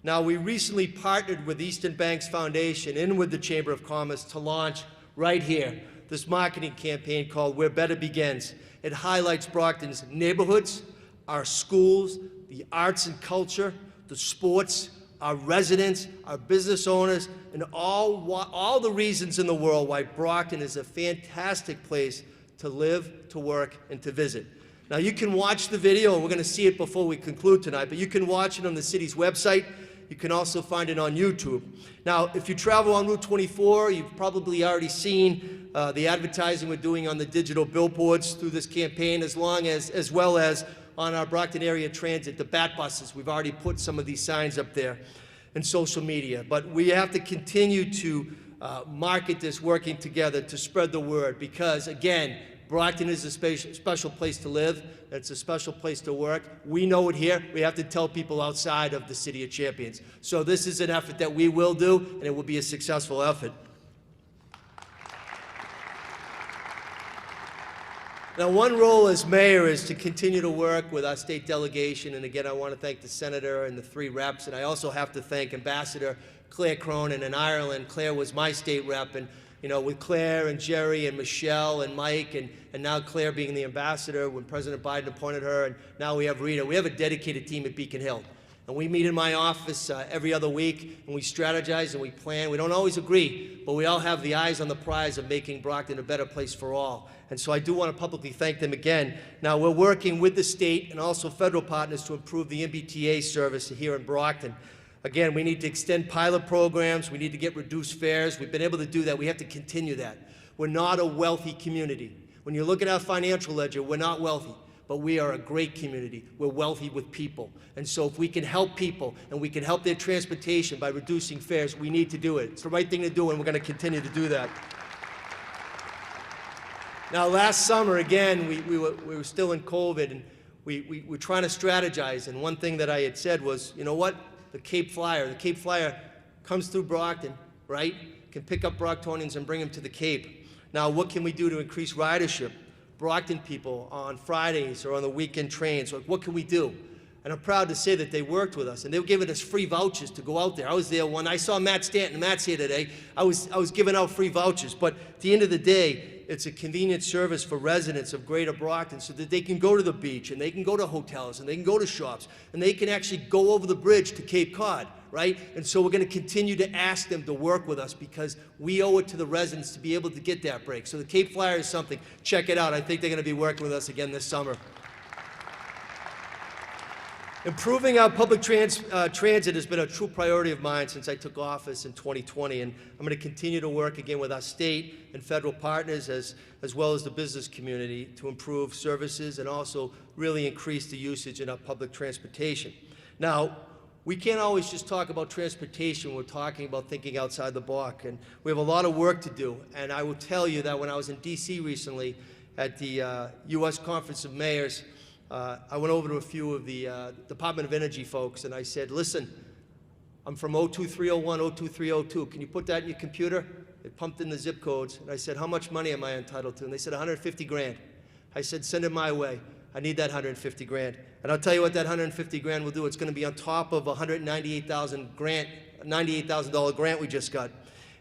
Now, we recently partnered with Eastern Bank's Foundation and with the Chamber of Commerce to launch right here this marketing campaign called Where Better Begins. It highlights Brockton's neighborhoods, our schools, the arts and culture, the sports, our residents, our business owners, and all the reasons in the world why Brockton is a fantastic place to live, to work, and to visit. Now, you can watch the video, and we're going to see it before we conclude tonight, but you can watch it on the city's website. You can also find it on YouTube. Now, if you travel on Route 24, you've probably already seen the advertising we're doing on the digital billboards through this campaign, as well as on our Brockton area transit, the BAT buses. We've already put some of these signs up there in social media. But we have to continue to market this working together to spread the word because, again, Brockton is a special place to live. It's a special place to work. We know it here. We have to tell people outside of the City of Champions. So this is an effort that we will do, and it will be a successful effort. Now, one role as mayor is to continue to work with our state delegation. And again, I want to thank the senator and the 3 reps. And I also have to thank Ambassador Claire Cronin in Ireland. Claire was my state rep. And with Claire and Jerry and Michelle and Mike and now Claire being the ambassador when President Biden appointed her, and now we have Rita. We have a dedicated team at Beacon Hill. And we meet in my office every other week, and we strategize and we plan. We don't always agree, but we all have the eyes on the prize of making Brockton a better place for all. And so I do want to publicly thank them again. Now, we're working with the state and also federal partners to improve the MBTA service here in Brockton. Again, we need to extend pilot programs. We need to get reduced fares. We've been able to do that. We have to continue that. We're not a wealthy community. When you look at our financial ledger, we're not wealthy, but we are a great community. We're wealthy with people. And so if we can help people and we can help their transportation by reducing fares, we need to do it. It's the right thing to do, and we're going to continue to do that. Now, last summer, again, we were still in COVID, and we were trying to strategize. And one thing that I had said was, you know what? The Cape Flyer comes through Brockton, right? Can pick up Brocktonians and bring them to the Cape. Now, what can we do to increase ridership? Brockton people on Fridays or on the weekend trains, what can we do? And I'm proud to say that they worked with us, and they were giving us free vouchers to go out there. I was there when I saw Matt Stanton. Matt's here today. I was giving out free vouchers, but at the end of the day, it's a convenient service for residents of Greater Brockton so that they can go to the beach and they can go to hotels and they can go to shops and they can actually go over the bridge to Cape Cod, right? And so we're going to continue to ask them to work with us because we owe it to the residents to be able to get that break. So the Cape Flyer is something. Check it out. I think they're going to be working with us again this summer. Improving our public transit has been a true priority of mine since I took office in 2020, and I'm going to continue to work again with our state and federal partners as well as the business community to improve services and also really increase the usage in our public transportation. Now, we can't always just talk about transportation. We're talking about thinking outside the box, and we have a lot of work to do. And I will tell you that when I was in D.C. recently at the U.S. Conference of Mayors, I went over to a few of the Department of Energy folks, and I said, listen, I'm from 02301, 02302. Can you put that in your computer? It pumped in the zip codes. And I said, how much money am I entitled to? And they said, 150 grand. I said, send it my way. I need that 150 grand. And I'll tell you what that 150 grand will do. It's going to be on top of a $198,000 grant we just got.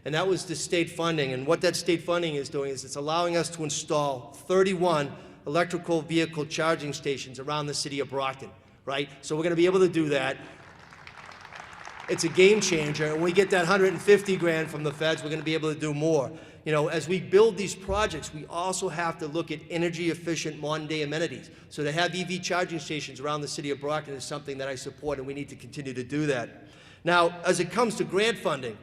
And that was the state funding. And what that state funding is doing is it's allowing us to install 31 electrical vehicle charging stations around the city of Brockton, right? So we're going to be able to do that. It's a game changer. And when we get that 150 grand from the feds, we're going to be able to do more. You know, as we build these projects, we also have to look at energy efficient modern day amenities. So to have EV charging stations around the city of Brockton is something that I support, and we need to continue to do that. Now, as it comes to grant funding,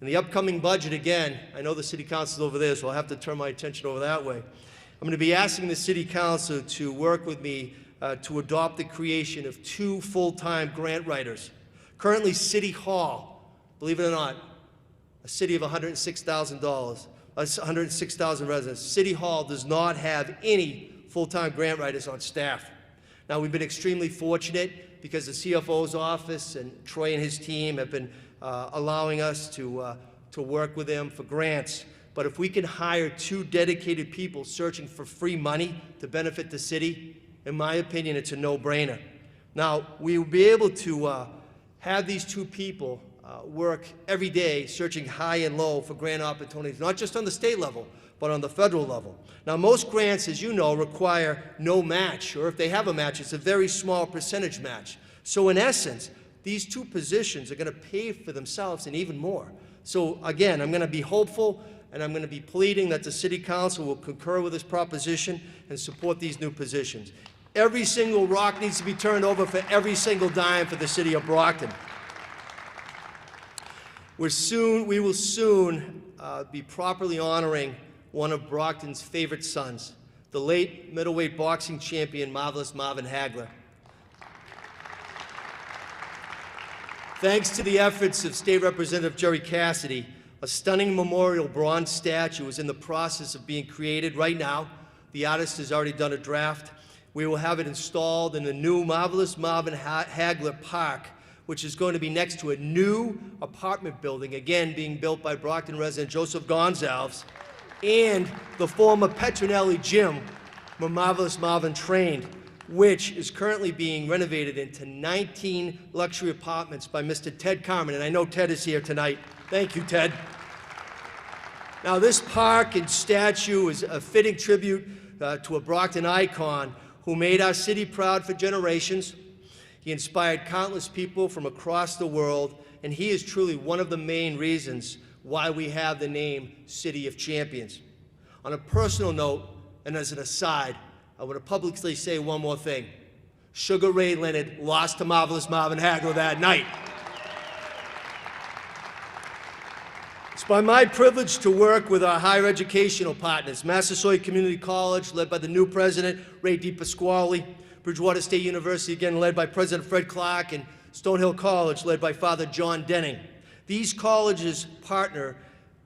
in the upcoming budget, again, I know the city council's over there, so I'll have to turn my attention over that way. I'm going to be asking the city council to work with me to adopt the creation of 2 full-time grant writers. Currently, City Hall, believe it or not, a city of 106,000 residents, City Hall does not have any full-time grant writers on staff. Now, we've been extremely fortunate because the CFO's office and Troy and his team have been allowing us to work with them for grants. But if we can hire 2 dedicated people searching for free money to benefit the city, in my opinion, it's a no-brainer. Now, we will be able to have these 2 people work every day searching high and low for grant opportunities, not just on the state level, but on the federal level. Now, most grants, as you know, require no match, or if they have a match, it's a very small percentage match. So in essence, these 2 positions are going to pay for themselves and even more. So again, I'm going to be hopeful, and I'm going to be pleading that the City Council will concur with this proposition and support these new positions. Every single rock needs to be turned over for every single dime for the city of Brockton. We will soon be properly honoring one of Brockton's favorite sons, the late middleweight boxing champion, Marvelous Marvin Hagler. Thanks to the efforts of State Representative Jerry Cassidy, a stunning memorial bronze statue is in the process of being created right now. The artist has already done a draft. We will have it installed in the new Marvelous Marvin Hagler Park, which is going to be next to a new apartment building, again being built by Brockton resident Joseph Gonzalez, and the former Petronelli gym where Marvelous Marvin trained, which is currently being renovated into 19 luxury apartments by Mr. Ted Carmen, and I know Ted is here tonight. Thank you, Ted. Now, this park and statue is a fitting tribute to a Brockton icon who made our city proud for generations. He inspired countless people from across the world, and he is truly one of the main reasons why we have the name City of Champions. On a personal note, and as an aside, I want to publicly say one more thing. Sugar Ray Leonard lost to Marvelous Marvin Hagler that night. It's by my privilege to work with our higher educational partners, Massasoit Community College, led by the new president, Ray DiPasquale, Bridgewater State University, again led by President Fred Clark, and Stonehill College, led by Father John Denning. These colleges partner,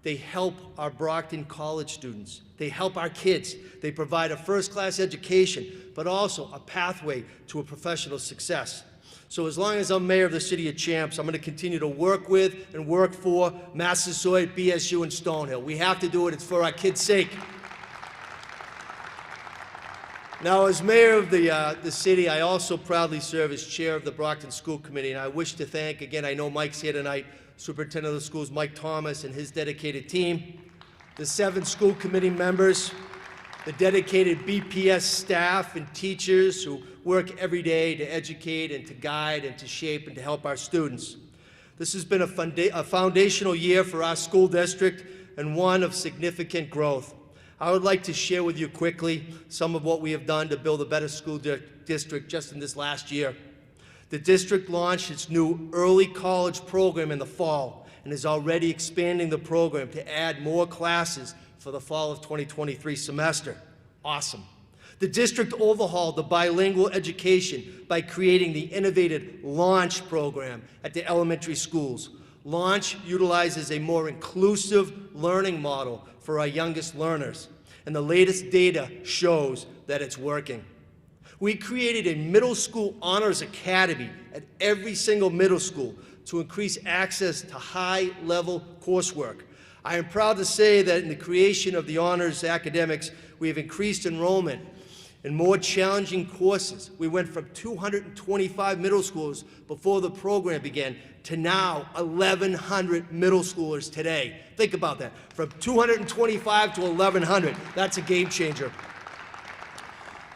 they help our Brockton college students. They help our kids. They provide a first-class education, but also a pathway to a professional success. So as long as I'm mayor of the City of Champs, I'm going to continue to work with and work for Massasoit, BSU, and Stonehill. We have to do it. It's for our kids' sake. Now, as mayor of the city, I also proudly serve as chair of the Brockton School Committee, and I wish to thank, again, I know Mike's here tonight, Superintendent of the Schools, Mike Thomas, and his dedicated team, the 7 school committee members, the dedicated BPS staff and teachers who work every day to educate and to guide and to shape and to help our students. This has been a foundational year for our school district and one of significant growth. I would like to share with you quickly some of what we have done to build a better school district just in this last year. The district launched its new early college program in the fall and is already expanding the program to add more classes for the fall of 2023 semester. Awesome. The district overhauled the bilingual education by creating the innovative Launch program at the elementary schools. Launch utilizes a more inclusive learning model for our youngest learners, and the latest data shows that it's working. We created a middle school honors academy at every single middle school to increase access to high-level coursework. I am proud to say that in the creation of the honors academics, we have increased enrollment in more challenging courses. We went from 225 middle schoolers before the program began to now 1,100 middle schoolers today. Think about that. From 225 to 1,100. That's a game changer.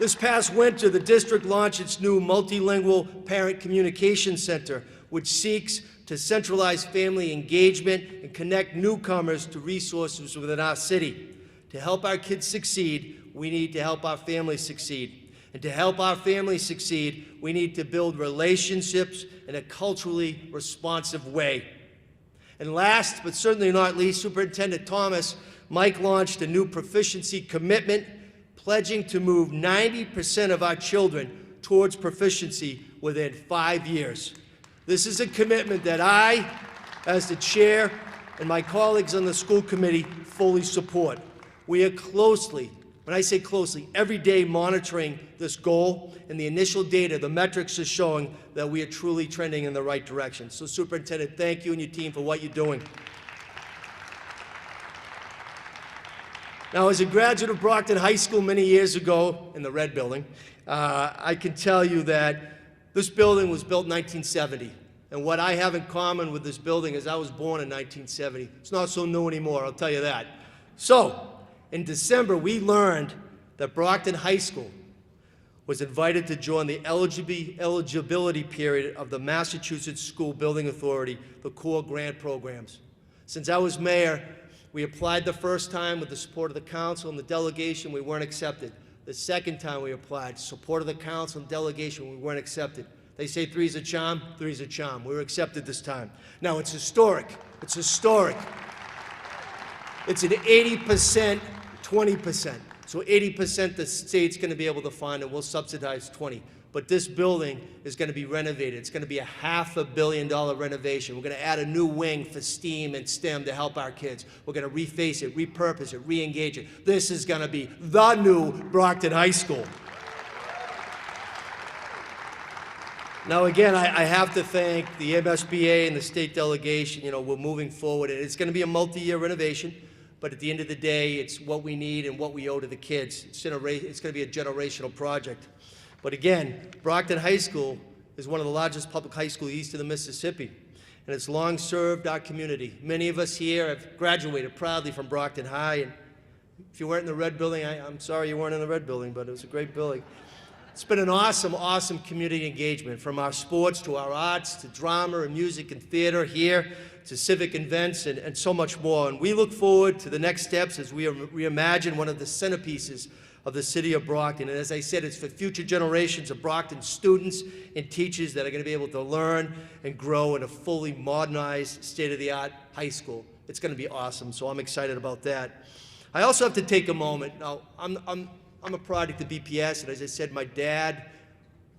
This past winter, the district launched its new multilingual parent communication center, which seeks to centralize family engagement and connect newcomers to resources within our city. To help our kids succeed, we need to help our families succeed. And to help our families succeed, we need to build relationships in a culturally responsive way. And last, but certainly not least, Superintendent Thomas, Mike launched a new proficiency commitment, pledging to move 90% of our children towards proficiency within 5 years. This is a commitment that I, as the chair, and my colleagues on the school committee fully support. We are closely, when I say closely, every day monitoring this goal, and the initial data, the metrics are showing that we are truly trending in the right direction. So Superintendent, thank you and your team for what you're doing. Now, as a graduate of Brockton High School many years ago in the red building, I can tell you that this building was built in 1970. And what I have in common with this building is I was born in 1970. It's not so new anymore, I'll tell you that. So, in December, we learned that Brockton High School was invited to join the eligibility period of the Massachusetts School Building Authority, the core grant programs. Since I was mayor, we applied the first time with the support of the council and the delegation, we weren't accepted. The second time we applied, support of the council and delegation, we weren't accepted. They say three's a charm, three's a charm. We were accepted this time. Now, it's historic. It's historic. It's an 80%, 20%. So 80% the state's going to be able to fund, and we'll subsidize 20. But this building is going to be renovated. It's going to be a $500 million renovation. We're going to add a new wing for STEAM and STEM to help our kids. We're going to reface it, repurpose it, re-engage it. This is going to be the new Brockton High School. Now, again, I have to thank the MSBA and the state delegation. You know, we're moving forward, and it's going to be a multi-year renovation. But at the end of the day, it's what we need and what we owe to the kids. It's going to be a generational project. But again, Brockton High School is one of the largest public high schools east of the Mississippi, and it's long served our community. Many of us here have graduated proudly from Brockton High, and if you weren't in the red building, I'm sorry you weren't in the red building, but it was a great building. It's been an awesome, awesome community engagement, from our sports to our arts to drama and music and theater here to civic events and so much more. And we look forward to the next steps as we reimagine one of the centerpieces of the city of Brockton. And as I said, it's for future generations of Brockton students and teachers that are going to be able to learn and grow in a fully modernized, state-of-the-art high school. It's going to be awesome, so I'm excited about that. I also have to take a moment. Now, I'm a product of BPS, and as I said, my dad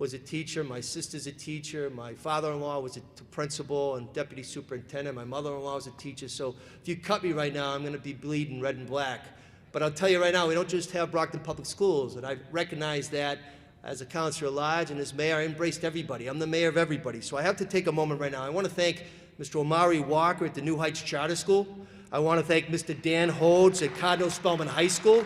was a teacher, my sister's a teacher, my father-in-law was a principal and deputy superintendent, my mother-in-law was a teacher, so if you cut me right now, I'm going to be bleeding red and black. But I'll tell you right now, we don't just have Brockton Public Schools, and I recognize that as a councilor at large, and as mayor, I embraced everybody. I'm the mayor of everybody, so I have to take a moment right now. I want to thank Mr. Omari Walker at the New Heights Charter School. I want to thank Mr. Dan Hodes at Cardinal Spellman High School.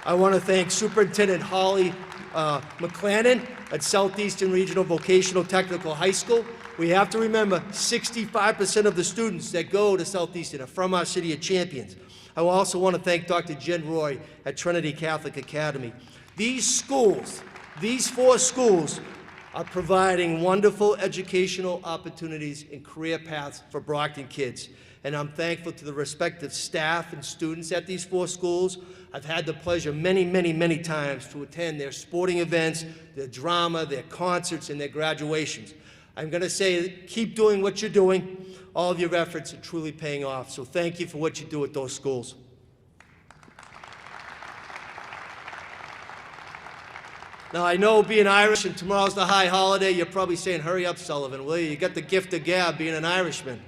I want to thank Superintendent Holly McClannon at Southeastern Regional Vocational Technical High School. We have to remember 65% of the students that go to Southeastern are from our city of Champions. I also want to thank Dr. Jen Roy at Trinity Catholic Academy. These schools, these 4 schools, are providing wonderful educational opportunities and career paths for Brockton kids. And I'm thankful to the respective staff and students at these 4 schools. I've had the pleasure many, many, many times to attend their sporting events, their drama, their concerts, and their graduations. I'm going to say, keep doing what you're doing. All of your efforts are truly paying off. So thank you for what you do at those schools. Now, I know being Irish and tomorrow's the high holiday, you're probably saying, hurry up, Sullivan, will you? You got the gift of gab being an Irishman.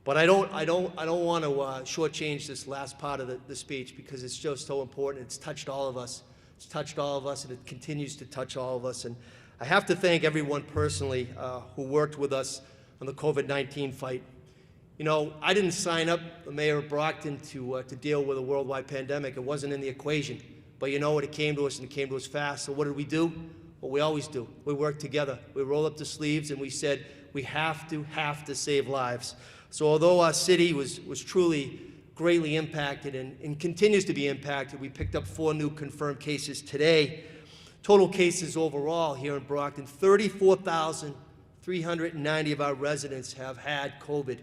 But I don't want to shortchange this last part of the speech, because it's just so important. It's touched all of us. It's touched all of us, and it continues to touch all of us. And I have to thank everyone personally who worked with us on the COVID-19 fight. You know, I didn't sign up the mayor of Brockton to deal with a worldwide pandemic. It wasn't in the equation. But you know what? It came to us, and it came to us fast. So what did we do? What we always do. We worked together. We rolled up the sleeves, and we said, we have to save lives. So although our city was truly greatly impacted and continues to be impacted, we picked up 4 new confirmed cases today. Total cases overall here in Brockton, 34,390 of our residents have had COVID.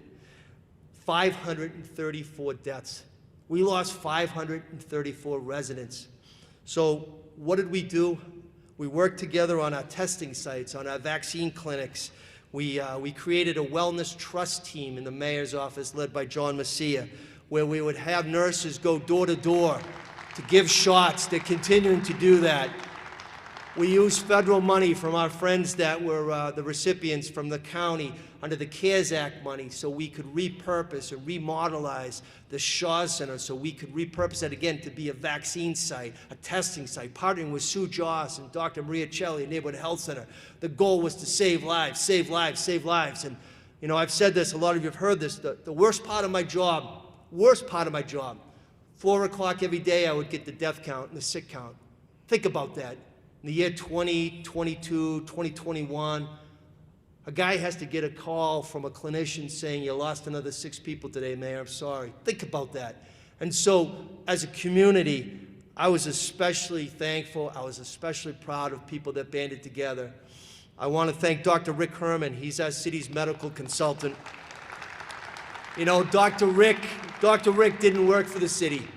534 deaths. We lost 534 residents. So what did we do? We worked together on our testing sites, on our vaccine clinics. We created a wellness trust team in the mayor's office led by John Messia, where we would have nurses go door to door to give shots. They're continuing to do that. We used federal money from our friends that were the recipients from the county under the CARES Act money, so we could repurpose and remodelize the Shaw Center, so we could repurpose it again to be a vaccine site, a testing site, partnering with Sue Joss and Dr. Maria Celli, Neighborhood Health Center. The goal was to save lives, save lives, save lives. And you know, I've said this, a lot of you have heard this, the worst part of my job, 4 o'clock every day I would get the death count and the sick count. Think about that. In the year 2022, 2021, a guy has to get a call from a clinician saying, you lost another 6 people today, Mayor, I'm sorry. Think about that. And so, as a community, I was especially thankful, I was especially proud of people that banded together. I want to thank Dr. Rick Herman. He's our city's medical consultant. You know, Dr. Rick didn't work for the city.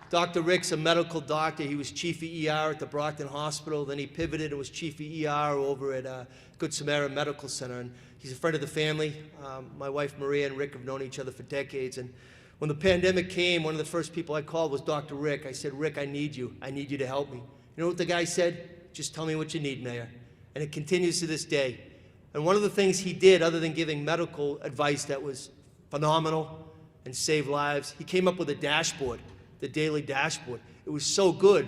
Dr. Rick's a medical doctor. He was chief of ER at the Brockton Hospital. Then he pivoted and was chief of ER over at Good Samaritan Medical Center. And he's a friend of the family. My wife Maria and Rick have known each other for decades. And when the pandemic came, one of the first people I called was Dr. Rick. I said, Rick, I need you. I need you to help me. You know what the guy said? Just tell me what you need, Mayor. And it continues to this day. And one of the things he did, other than giving medical advice that was phenomenal and saved lives, he came up with a dashboard. The daily dashboard. It was so good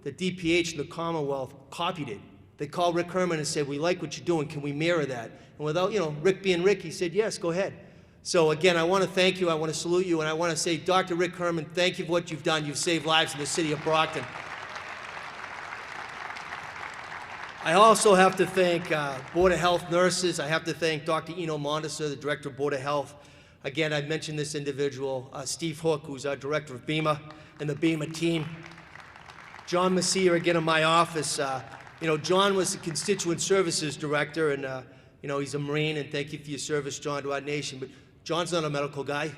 that DPH and the Commonwealth copied it. They called Rick Herman and said, we like what you're doing, can we mirror that? And without, you know, Rick being Rick, he said, yes, go ahead. So again, I want to thank you, I want to salute you, and I want to say, Dr. Rick Herman, thank you for what you've done. You've saved lives in the city of Brockton. I also have to thank Board of Health nurses. I have to thank Dr. Eno Mondesser, the Director of Board of Health. Again, I've mentioned this individual, Steve Hook, who's our Director of BEMA, and the BEMA team. John Messia, again, in my office. You know, John was the Constituent Services Director, and, you know, he's a Marine, and thank you for your service, John, to our nation. But John's not a medical guy.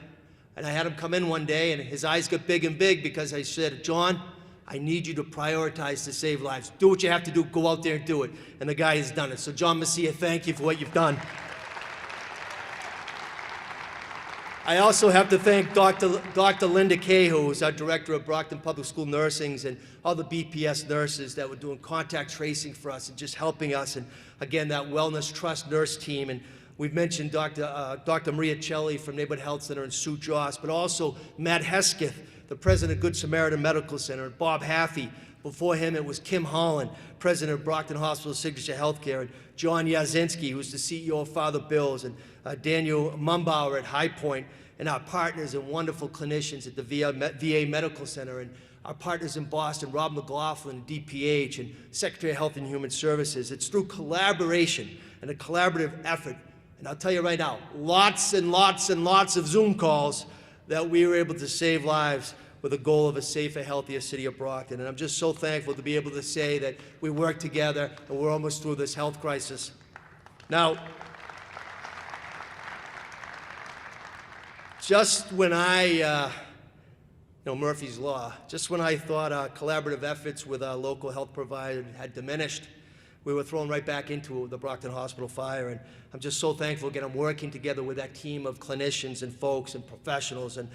And I had him come in one day, and his eyes got big and big because I said, John, I need you to prioritize to save lives. Do what you have to do. Go out there and do it. And the guy has done it. So, John Messia, thank you for what you've done. I also have to thank Dr. Linda Cahill, who's our Director of Brockton Public School Nursing, and all the BPS nurses that were doing contact tracing for us and just helping us. And again, that Wellness Trust nurse team. And we've mentioned Dr. Maria Celli from Neighborhood Health Center and Sue Joss, but also Matt Hesketh, the president of Good Samaritan Medical Center, and Bob Haffey. Before him, it was Kim Holland, president of Brockton Hospital Signature Healthcare, and John Yazinski, who's the CEO of Father Bill's, and Daniel Mumbauer at High Point, and our partners and wonderful clinicians at the VA Medical Center, and our partners in Boston, Rob McLaughlin, DPH, and Secretary of Health and Human Services. It's through collaboration and a collaborative effort, and I'll tell you right now, lots and lots and lots of Zoom calls that we were able to save lives with the goal of a safer, healthier city of Brockton. And I'm just so thankful to be able to say that we work together and we're almost through this health crisis. Now, just when I, Murphy's Law, just when I thought our collaborative efforts with our local health provider had diminished, we were thrown right back into the Brockton Hospital fire. And I'm just so thankful, again, I'm working together with that team of clinicians and folks and professionals. And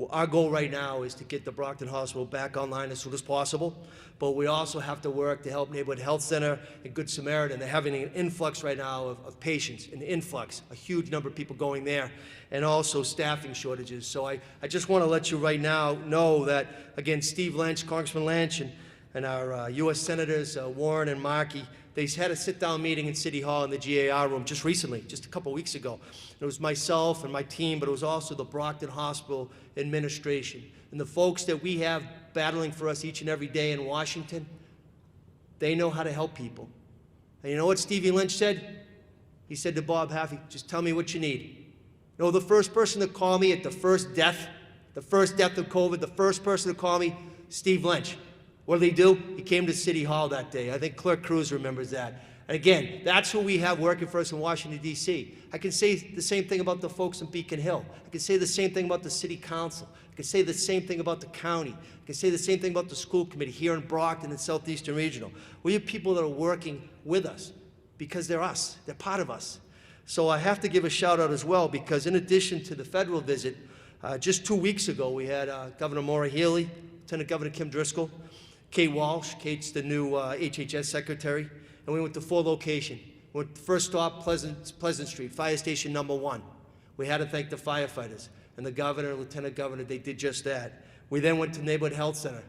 our goal right now is to get the Brockton Hospital back online as soon as possible. But we also have to work to help Neighborhood Health Center and Good Samaritan. They're having an influx right now of patients, an influx, a huge number of people going there, and also staffing shortages. So I just want to let you right now know that, again, Steve Lynch, Congressman Lynch, and our U.S. Senators Warren and Markey, they had a sit-down meeting in City Hall in the GAR room just recently, just a couple weeks ago. It was myself and my team, but it was also the Brockton Hospital administration. And the folks that we have battling for us each and every day in Washington, they know how to help people. And you know what Stevie Lynch said? He said to Bob Haffey, just tell me what you need. You know, the first person to call me at the first death of COVID, the first person to call me, Steve Lynch. What did he do? He came to City Hall that day. I think Clerk Cruz remembers that. And again, that's who we have working for us in Washington, D.C. I can say the same thing about the folks in Beacon Hill. I can say the same thing about the City Council. I can say the same thing about the county. I can say the same thing about the school committee here in Brockton and Southeastern Regional. We have people that are working with us because they're us. They're part of us. So I have to give a shout out as well, because in addition to the federal visit, just 2 weeks ago, we had Governor Maura Healey, Lieutenant Governor Kim Driscoll, Kate Walsh. Kate's the new HHS secretary. And we went to 4 locations. We went to first stop, Pleasant Street, Fire Station number 1. We had to thank the firefighters. And the governor, lieutenant governor, they did just that. We then went to Neighborhood Health Center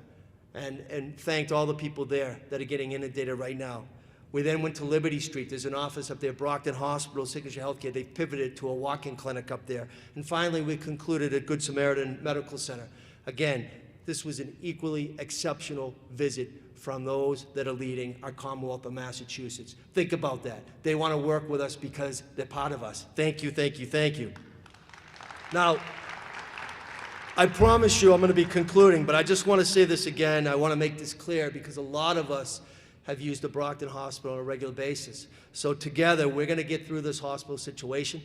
and thanked all the people there that are getting inundated right now. We then went to Liberty Street. There's an office up there, Brockton Hospital, Signature Healthcare. They pivoted to a walk-in clinic up there. And finally, we concluded at Good Samaritan Medical Center. Again, this was an equally exceptional visit from those that are leading our Commonwealth of Massachusetts. Think about that. They want to work with us because they're part of us. Thank you, thank you, thank you. Now, I promise you I'm going to be concluding, but I just want to say this again. I want to make this clear because a lot of us have used the Brockton Hospital on a regular basis. So together, we're going to get through this hospital situation.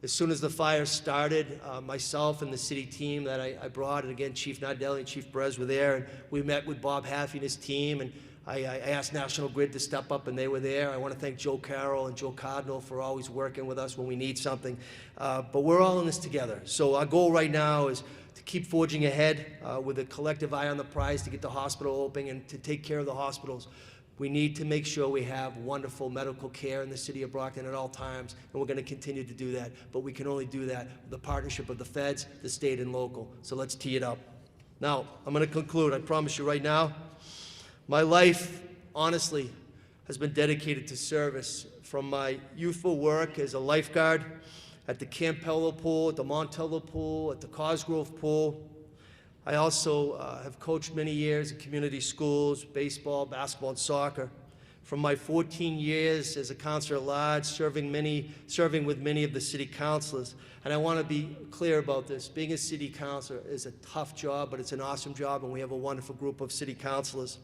As soon as the fire started, myself and the city team that I brought, and again, Chief Nardelli and Chief Perez were there, and we met with Bob Haffey and his team, and I asked National Grid to step up, and they were there. I want to thank Joe Carroll and Joe Cardinal for always working with us when we need something. But we're all in this together. So our goal right now is to keep forging ahead with a collective eye on the prize to get the hospital open and to take care of the hospitals. We need to make sure we have wonderful medical care in the city of Brockton at all times, and we're going to continue to do that. But we can only do that with the partnership of the feds, the state, and local. So let's tee it up. Now, I'm going to conclude. I promise you right now, my life, honestly, has been dedicated to service. From my youthful work as a lifeguard at the Campello Pool, at the Montello Pool, at the Cosgrove Pool. I also have coached many years in community schools, baseball, basketball, and soccer. From my 14 years as a counselor at large, serving with many of the city councilors. And I want to be clear about this. Being a city councilor is a tough job, but it's an awesome job, and we have a wonderful group of city councilors.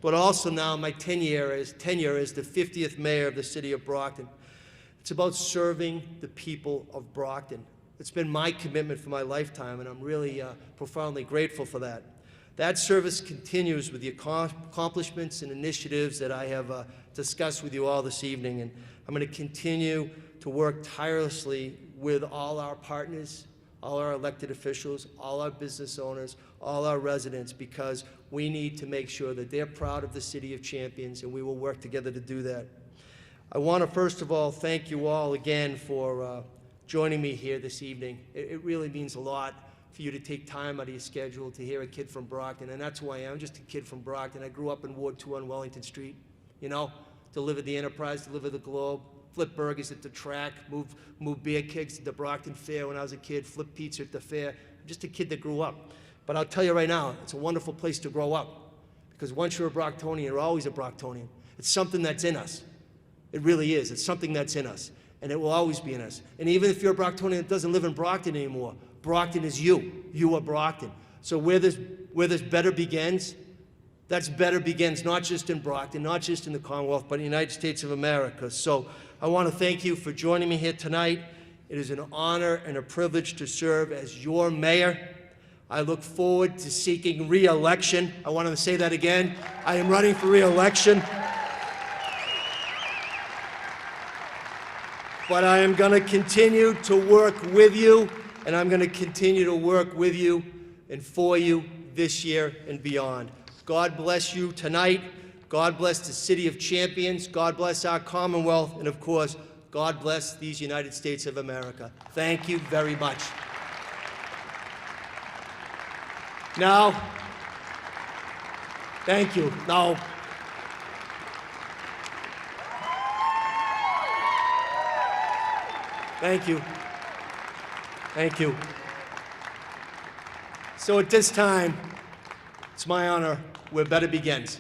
But also now my tenure as the 50th mayor of the city of Brockton. It's about serving the people of Brockton. It's been my commitment for my lifetime, and I'm really profoundly grateful for that. That service continues with the accomplishments and initiatives that I have discussed with you all this evening, and I'm going to continue to work tirelessly with all our partners, all our elected officials, all our business owners, all our residents, because we need to make sure that they're proud of the City of Champions, and we will work together to do that. I want to first of all thank you all again for joining me here this evening. It really means a lot for you to take time out of your schedule to hear a kid from Brockton, and that's who I am, just a kid from Brockton. I grew up in Ward 2 on Wellington Street, you know, delivered the Enterprise, delivered the Globe, flip burgers at the track, move beer kegs at the Brockton Fair when I was a kid, flip pizza at the fair. I'm just a kid that grew up. But I'll tell you right now, it's a wonderful place to grow up, because once you're a Brocktonian, you're always a Brocktonian. It's something that's in us. It really is. It's something that's in us. And it will always be in us. And even if you're a Brocktonian that doesn't live in Brockton anymore, Brockton is you. You are Brockton. So where this better begins, that's better begins not just in Brockton, not just in the Commonwealth, but in the United States of America. So I want to thank you for joining me here tonight. It is an honor and a privilege to serve as your mayor. I look forward to seeking re-election. I want to say that again. I am running for re-election. But I am going to continue to work with you, and I'm going to continue to work with you and for you this year and beyond. God bless you tonight. God bless the City of Champions. God bless our Commonwealth. And of course, God bless these United States of America. Thank you very much. Now, thank you. Now, thank you. Thank you. So at this time, it's my honor where better begins.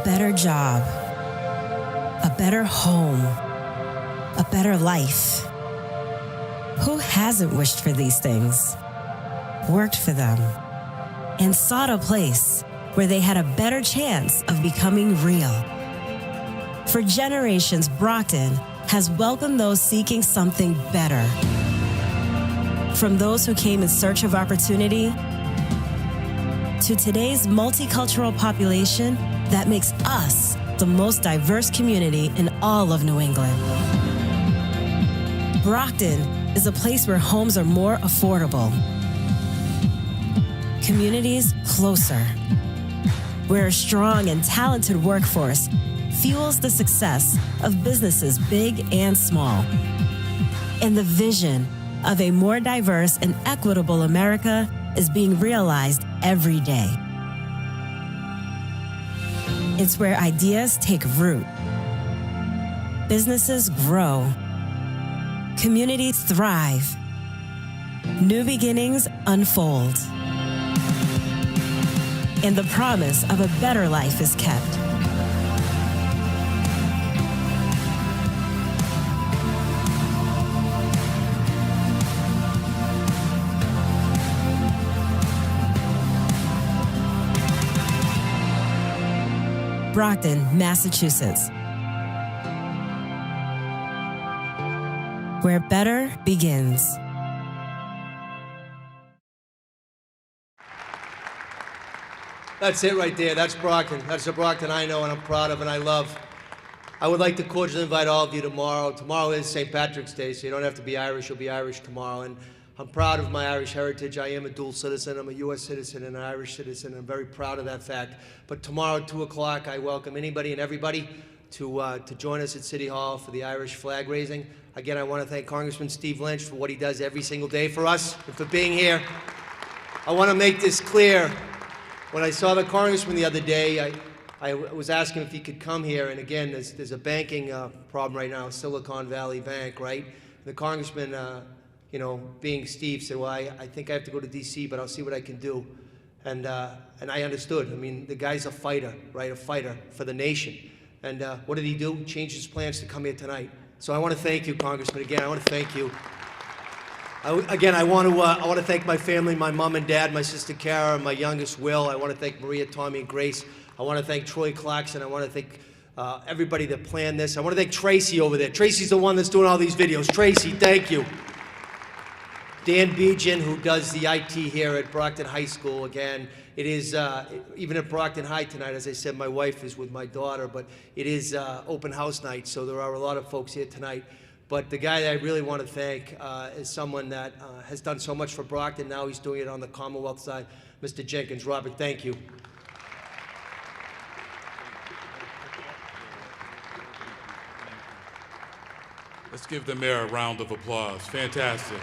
better job, a better home, a better life. Who hasn't wished for these things, worked for them, and sought a place where they had a better chance of becoming real? For generations, Brockton has welcomed those seeking something better. From those who came in search of opportunity to today's multicultural population that makes us the most diverse community in all of New England. Brockton is a place where homes are more affordable, communities closer, where a strong and talented workforce fuels the success of businesses big and small, and the vision of a more diverse and equitable America is being realized every day. It's where ideas take root, businesses grow, communities thrive, new beginnings unfold, and the promise of a better life is kept. Brockton, Massachusetts, where better begins. That's it right there. That's Brockton. That's the Brockton I know and I'm proud of and I love. I would like to cordially invite all of you tomorrow. Tomorrow is St. Patrick's Day, so you don't have to be Irish. You'll be Irish tomorrow. And I'm proud of my Irish heritage. I am a dual citizen. I'm a U.S. citizen and an Irish citizen. I'm very proud of that fact. But tomorrow at 2 o'clock, I welcome anybody and everybody to join us at City Hall for the Irish flag raising. Again, I want to thank Congressman Steve Lynch for what he does every single day for us and for being here. I want to make this clear. When I saw the Congressman the other day, I was asking if he could come here. And again, there's a banking problem right now, Silicon Valley Bank, right? The Congressman, you know, being Steve, said, well, I think I have to go to D.C., but I'll see what I can do. And I understood. I mean, the guy's a fighter, right? A fighter for the nation. And what did he do? Changed his plans to come here tonight. So I want to thank you, Congressman. Again, I want to thank you. I want to thank my family, my mom and dad, my sister Kara, my youngest Will. I want to thank Maria, Tommy, and Grace. I want to thank Troy Clarkson. I want to thank everybody that planned this. I want to thank Tracy over there. Tracy's the one that's doing all these videos. Tracy, thank you. Dan Bejan, who does the IT here at Brockton High School. Again, it is, even at Brockton High tonight, as I said, my wife is with my daughter, but it is open house night, so there are a lot of folks here tonight. But the guy that I really want to thank is someone that has done so much for Brockton. Now he's doing it on the Commonwealth side. Mr. Jenkins. Robert, thank you. Let's give the mayor a round of applause. Fantastic.